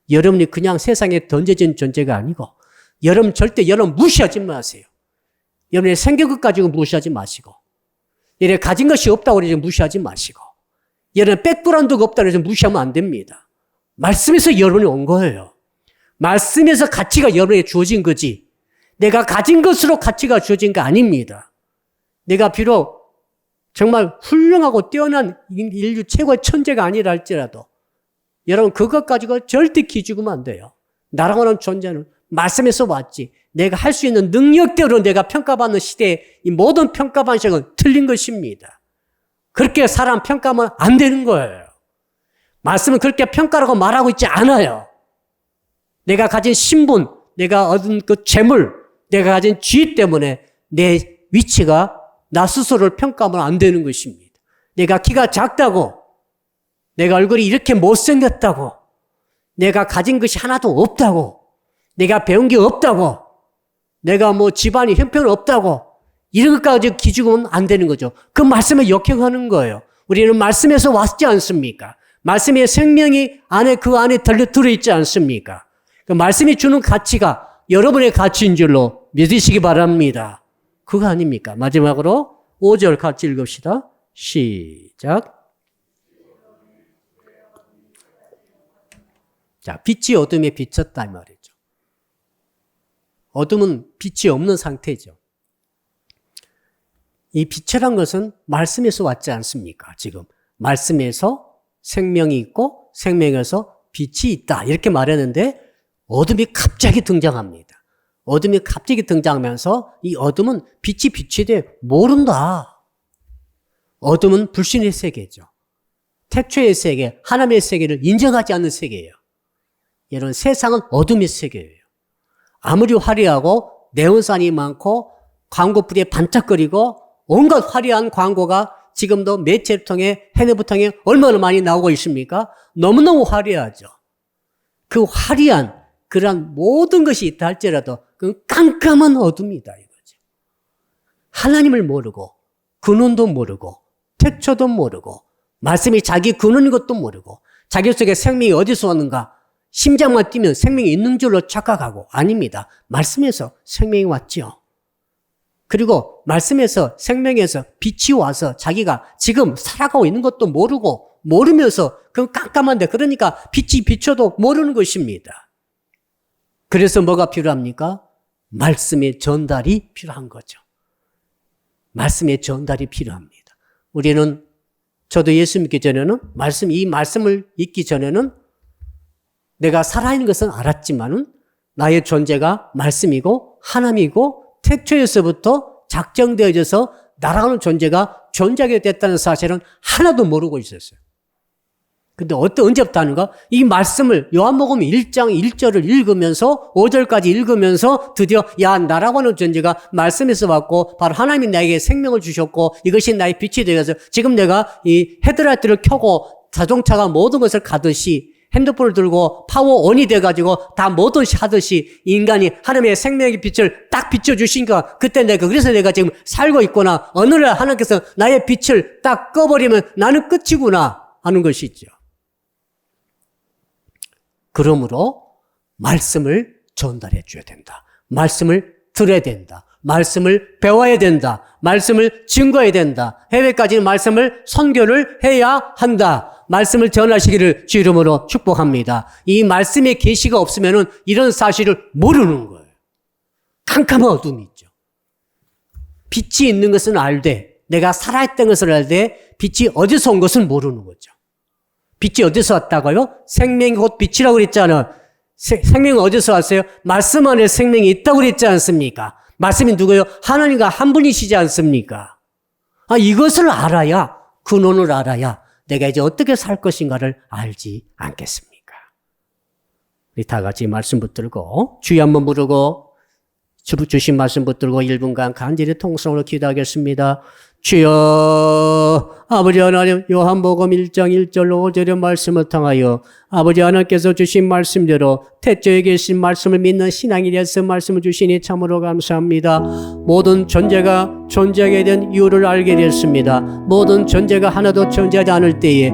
여러분이 그냥 세상에 던져진 존재가 아니고 여러분 절대 여러분 무시하지 마세요. 여러분의 생겨것 가지고 무시하지 마시고 여러분 가진 것이 없다고 해서 무시하지 마시고 여러분 백그라운드가 없다고 해서 무시하면 안 됩니다. 말씀에서 여러분이 온 거예요. 말씀에서 가치가 여러분에게 주어진 거지 내가 가진 것으로 가치가 주어진 거 아닙니다. 내가 비록 정말 훌륭하고 뛰어난 인류 최고의 천재가 아니라 할지라도 여러분 그것 가지고 절대 기죽으면 안 돼요. 나라고 하는 존재는 말씀에서 왔지 내가 할 수 있는 능력대로 내가 평가받는 시대에 이 모든 평가 방식은 틀린 것입니다. 그렇게 사람 평가하면 안 되는 거예요. 말씀은 그렇게 평가라고 말하고 있지 않아요. 내가 가진 신분, 내가 얻은 그 재물, 내가 가진 지위 때문에 내 위치가 나 스스로를 평가하면 안 되는 것입니다. 내가 키가 작다고, 내가 얼굴이 이렇게 못생겼다고, 내가 가진 것이 하나도 없다고, 내가 배운 게 없다고, 내가 뭐 집안이 형편없다고, 이런 것까지 기죽으면 안 되는 거죠. 그 말씀에 역행하는 거예요. 우리는 말씀에서 왔지 않습니까? 말씀의 생명이 그 안에 들어있지 않습니까? 그 말씀이 주는 가치가 여러분의 가치인 줄로 믿으시기 바랍니다. 그거 아닙니까? 마지막으로 5절 같이 읽읍시다. 시작. 자, 빛이 어둠에 비쳤다 이 말이죠. 어둠은 빛이 없는 상태죠. 이 빛이란 것은 말씀에서 왔지 않습니까? 지금 말씀에서 생명이 있고 생명에서 빛이 있다 이렇게 말했는데 어둠이 갑자기 등장합니다. 어둠이 갑자기 등장하면서 이 어둠은 빛이 돼 모른다. 어둠은 불신의 세계죠. 태초의 세계, 하나님의 세계를 인정하지 않는 세계예요. 여러분 세상은 어둠의 세계예요. 아무리 화려하고 네온산이 많고 광고불이 반짝거리고 온갖 화려한 광고가 지금도 매체를 통해 핸드폰 통해 얼마나 많이 나오고 있습니까? 너무너무 화려하죠. 그 화려한 그러한 모든 것이 있다 할지라도 그건 깜깜한 어둠이다 이거죠. 하나님을 모르고 근원도 모르고 태초도 모르고 말씀이 자기 근원인 것도 모르고 자기 속에 생명이 어디서 왔는가 심장만 뛰면 생명이 있는 줄로 착각하고 아닙니다. 말씀에서 생명이 왔죠. 그리고 말씀에서 생명에서 빛이 와서 자기가 지금 살아가고 있는 것도 모르면서 그건 깜깜한데 그러니까 빛이 비춰도 모르는 것입니다. 그래서 뭐가 필요합니까? 말씀의 전달이 필요한 거죠. 말씀의 전달이 필요합니다. 우리는 저도 예수 믿기 전에는 이 말씀을 읽기 전에는 내가 살아있는 것은 알았지만은 나의 존재가 말씀이고 하나님이고 태초에서부터 작정되어져서 날아가는 존재가 존재하게 됐다는 사실은 하나도 모르고 있었어요. 근데 언제부터 하는가? 이 말씀을 요한복음 1장 1절을 읽으면서 5절까지 읽으면서 드디어 나라고 하는 존재가 말씀에서 왔고 바로 하나님이 나에게 생명을 주셨고 이것이 나의 빛이 되어서 지금 내가 이 헤드라이트를 켜고 자동차가 모든 것을 가듯이 핸드폰을 들고 파워온이 돼가지고 다 뭐든지 하듯이 인간이 하나님의 생명의 빛을 딱 비춰주시니까 그때 그래서 내가 지금 살고 있구나. 어느 날 하나님께서 나의 빛을 딱 꺼버리면 나는 끝이구나 하는 것이죠. 그러므로 말씀을 전달해 줘야 된다. 말씀을 들어야 된다. 말씀을 배워야 된다. 말씀을 증거해야 된다. 해외까지는 말씀을 선교를 해야 한다. 말씀을 전하시기를 주 이름으로 축복합니다. 이 말씀의 계시가 없으면은 이런 사실을 모르는 거예요. 캄캄한 어둠이 있죠. 빛이 있는 것은 알되 내가 살아있던 것을 알되 빛이 어디서 온 것은 모르는 거죠. 빛이 어디서 왔다고요? 생명이 곧 빛이라고 그랬잖아요. 생명은 어디서 왔어요? 말씀 안에 생명이 있다고 그랬지 않습니까? 말씀이 누구예요? 하나님과 한 분이시지 않습니까? 이것을 알아야, 근원을 알아야 내가 이제 어떻게 살 것인가를 알지 않겠습니까? 우리 다 같이 말씀 붙들고 주여 한번 부르고 주신 말씀 붙들고 1분간 간절히 통성으로 기도하겠습니다. 주여 아버지 하나님, 요한복음 1장 1절로 5절의 말씀을 통하여 아버지 하나님께서 주신 말씀대로 태초에 계신 말씀을 믿는 신앙에 대해서 말씀을 주시니 참으로 감사합니다. 모든 존재가 존재하게 된 이유를 알게 되었습니다. 모든 존재가 하나도 존재하지 않을 때에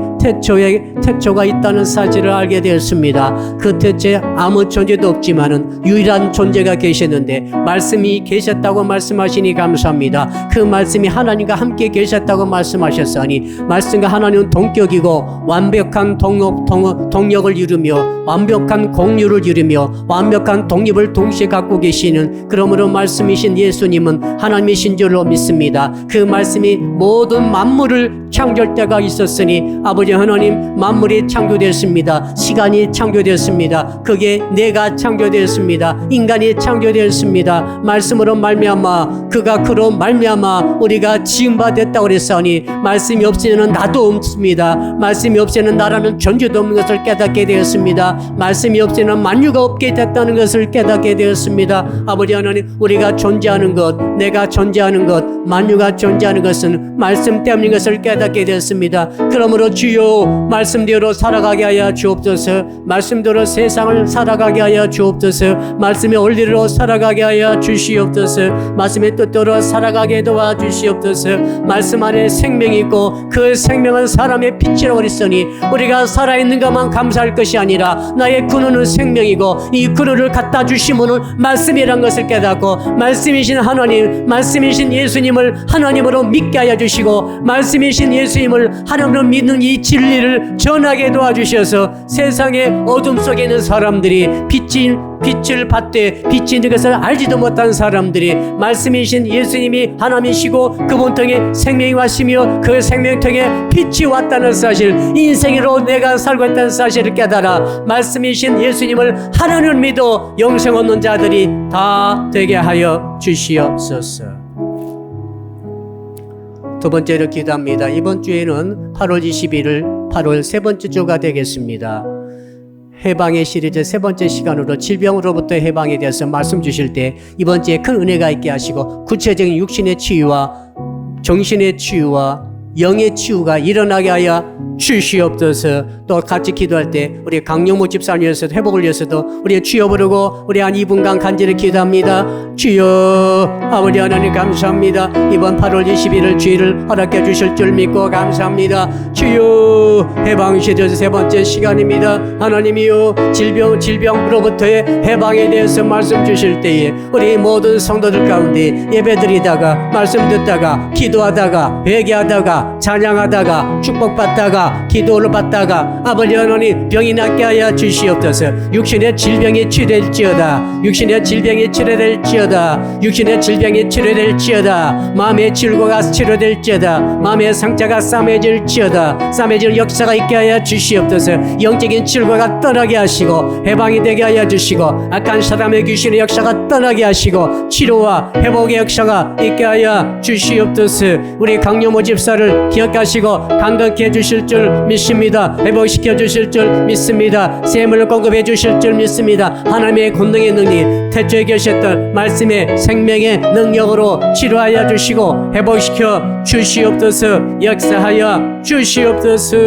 태초가 있다는 사실을 알게 되었습니다. 그 태초에 아무 존재도 없지만은 유일한 존재가 계셨는데 말씀이 계셨다고 말씀하시니 감사합니다. 그 말씀이 하나님과 함께 계셨다고 말씀하셨으니 말씀과 하나님은 동격이고 완벽한 동력을 이루며 완벽한 공유를 이루며 완벽한 독립을 동시에 갖고 계시는, 그러므로 말씀이신 예수님은 하나님이신 줄로 믿습니다. 그 말씀이 모든 만물을 창조할 때가 있었으니 아버지 하나님, 만물이 창조되었습니다. 시간이 창조되었습니다. 그게 내가 창조되었습니다. 인간이 창조되었습니다. 말씀으로 말미암아 그가 그로 말미암아 우리가 지음바 됐다고 그랬으니 말씀이 없이는 나도 없습니다. 말씀이 없이는 나라는 존재도 없는 것을 깨닫게 되었습니다. 말씀이 없이는 만유가 없게 됐다는 것을 깨닫게 되었습니다. 아버지 하나님, 우리가 존재하는 것, 내가 존재하는 것, 만유가 존재하는 것은 말씀 때문인 것을 깨닫게 되었습니다. 그러므로 주여 말씀대로 살아가게 하여 주옵소서. 말씀대로 세상을 살아가게 하여 주옵소서. 말씀의 원리로 살아가게 하여 주시옵소서. 말씀의 뜻대로 살아가게 도와주시옵소서. 말씀 안에 생명이 있고 그 생명은 사람의 빛이라고 그랬으니 우리가 살아있는 것만 감사할 것이 아니라 나의 근원은 생명이고 이 근원을 갖다 주시면은 말씀이란 것을 깨닫고 말씀이신 하나님, 말씀이신 예수님을 하나님으로 믿게 하여 주시고 말씀이신 예수님을 하나님으로 믿는 이 진리를 전하게 도와주셔서 세상의 어둠 속에 있는 사람들이 빛을 받되 빛이 있는 것을 알지도 못한 사람들이 말씀이신 예수님이 하나님이시고 그분 통해 생명이 왔으며 그 생명 통해 빛이 왔다는 사실, 인생으로 내가 살고 있다는 사실을 깨달아 말씀이신 예수님을 하나님을 믿어 영생 얻는 자들이 다 되게 하여 주시옵소서. 두 번째로 기도합니다. 이번 주에는 8월 21일 8월 세 번째 주가 되겠습니다. 해방의 시리즈 세 번째 시간으로 질병으로부터 해방에 대해서 말씀 주실 때 이번 주에 큰 은혜가 있게 하시고 구체적인 육신의 치유와 정신의 치유와 영의 치유가 일어나게 하여 주시옵소서. 또 같이 기도할 때 우리 강영모 집사님 위해서도 회복을 위해서도 우리 주여 부르고 우리 한 2분간 간절히 기도합니다. 주여 아버지 하나님 감사합니다. 이번 8월 21일 주일을 허락해 주실 줄 믿고 감사합니다. 주여 해방 시리즈 세 번째 시간입니다. 하나님이여 질병으로부터의 해방에 대해서 말씀 주실 때에 우리 모든 성도들 가운데 예배드리다가 말씀 듣다가 기도하다가 회개하다가 찬양하다가 축복받다가 기도를 받다가 아버지 하나님 병이 낫게 하여 주시옵소서. 육신의 질병이 치료될지어다. 육신의 질병이 치료될지어다. 육신의 질병이 치료될지어다. 마음의 질고가 치료될지어다. 마음의 상처가 싸매질지어다. 싸매질 역사가 있게 하여 주시옵소서. 영적인 질고가 떠나게 하시고 해방이 되게 하여 주시고 악한 사람의 귀신의 역사가 떠나게 하시고 치료와 회복의 역사가 있게 하여 주시옵소서. 우리 강요모 집사를 기억하시고 강건케 해주실 줄 믿습니다. 회복시켜 주실 줄 믿습니다. 샘을 공급해 주실 줄 믿습니다. 하나님의 권능의 능력, 태초에 계셨던 말씀의 생명의 능력으로 치료하여 주시고 회복시켜 주시옵소서. 역사하여 주시옵소서.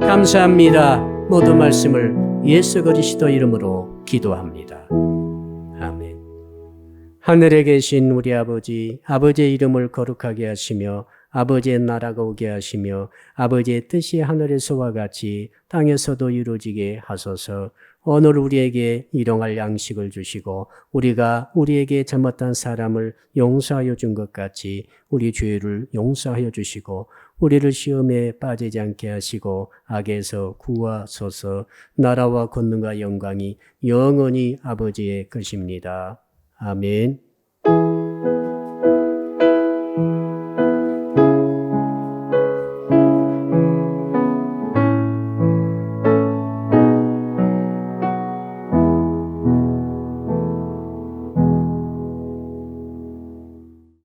감사합니다. 모든 말씀을 예수 그리스도 이름으로 기도합니다. 아멘. 하늘에 계신 우리 아버지, 아버지의 이름을 거룩하게 하시며 아버지의 나라가 오게 하시며 아버지의 뜻이 하늘에서와 같이 땅에서도 이루어지게 하소서. 오늘 우리에게 일용할 양식을 주시고 우리가 우리에게 잘못한 사람을 용서하여 준 것 같이 우리 죄를 용서하여 주시고 우리를 시험에 빠지지 않게 하시고 악에서 구하소서. 나라와 권능과 영광이 영원히 아버지의 것입니다. 아멘.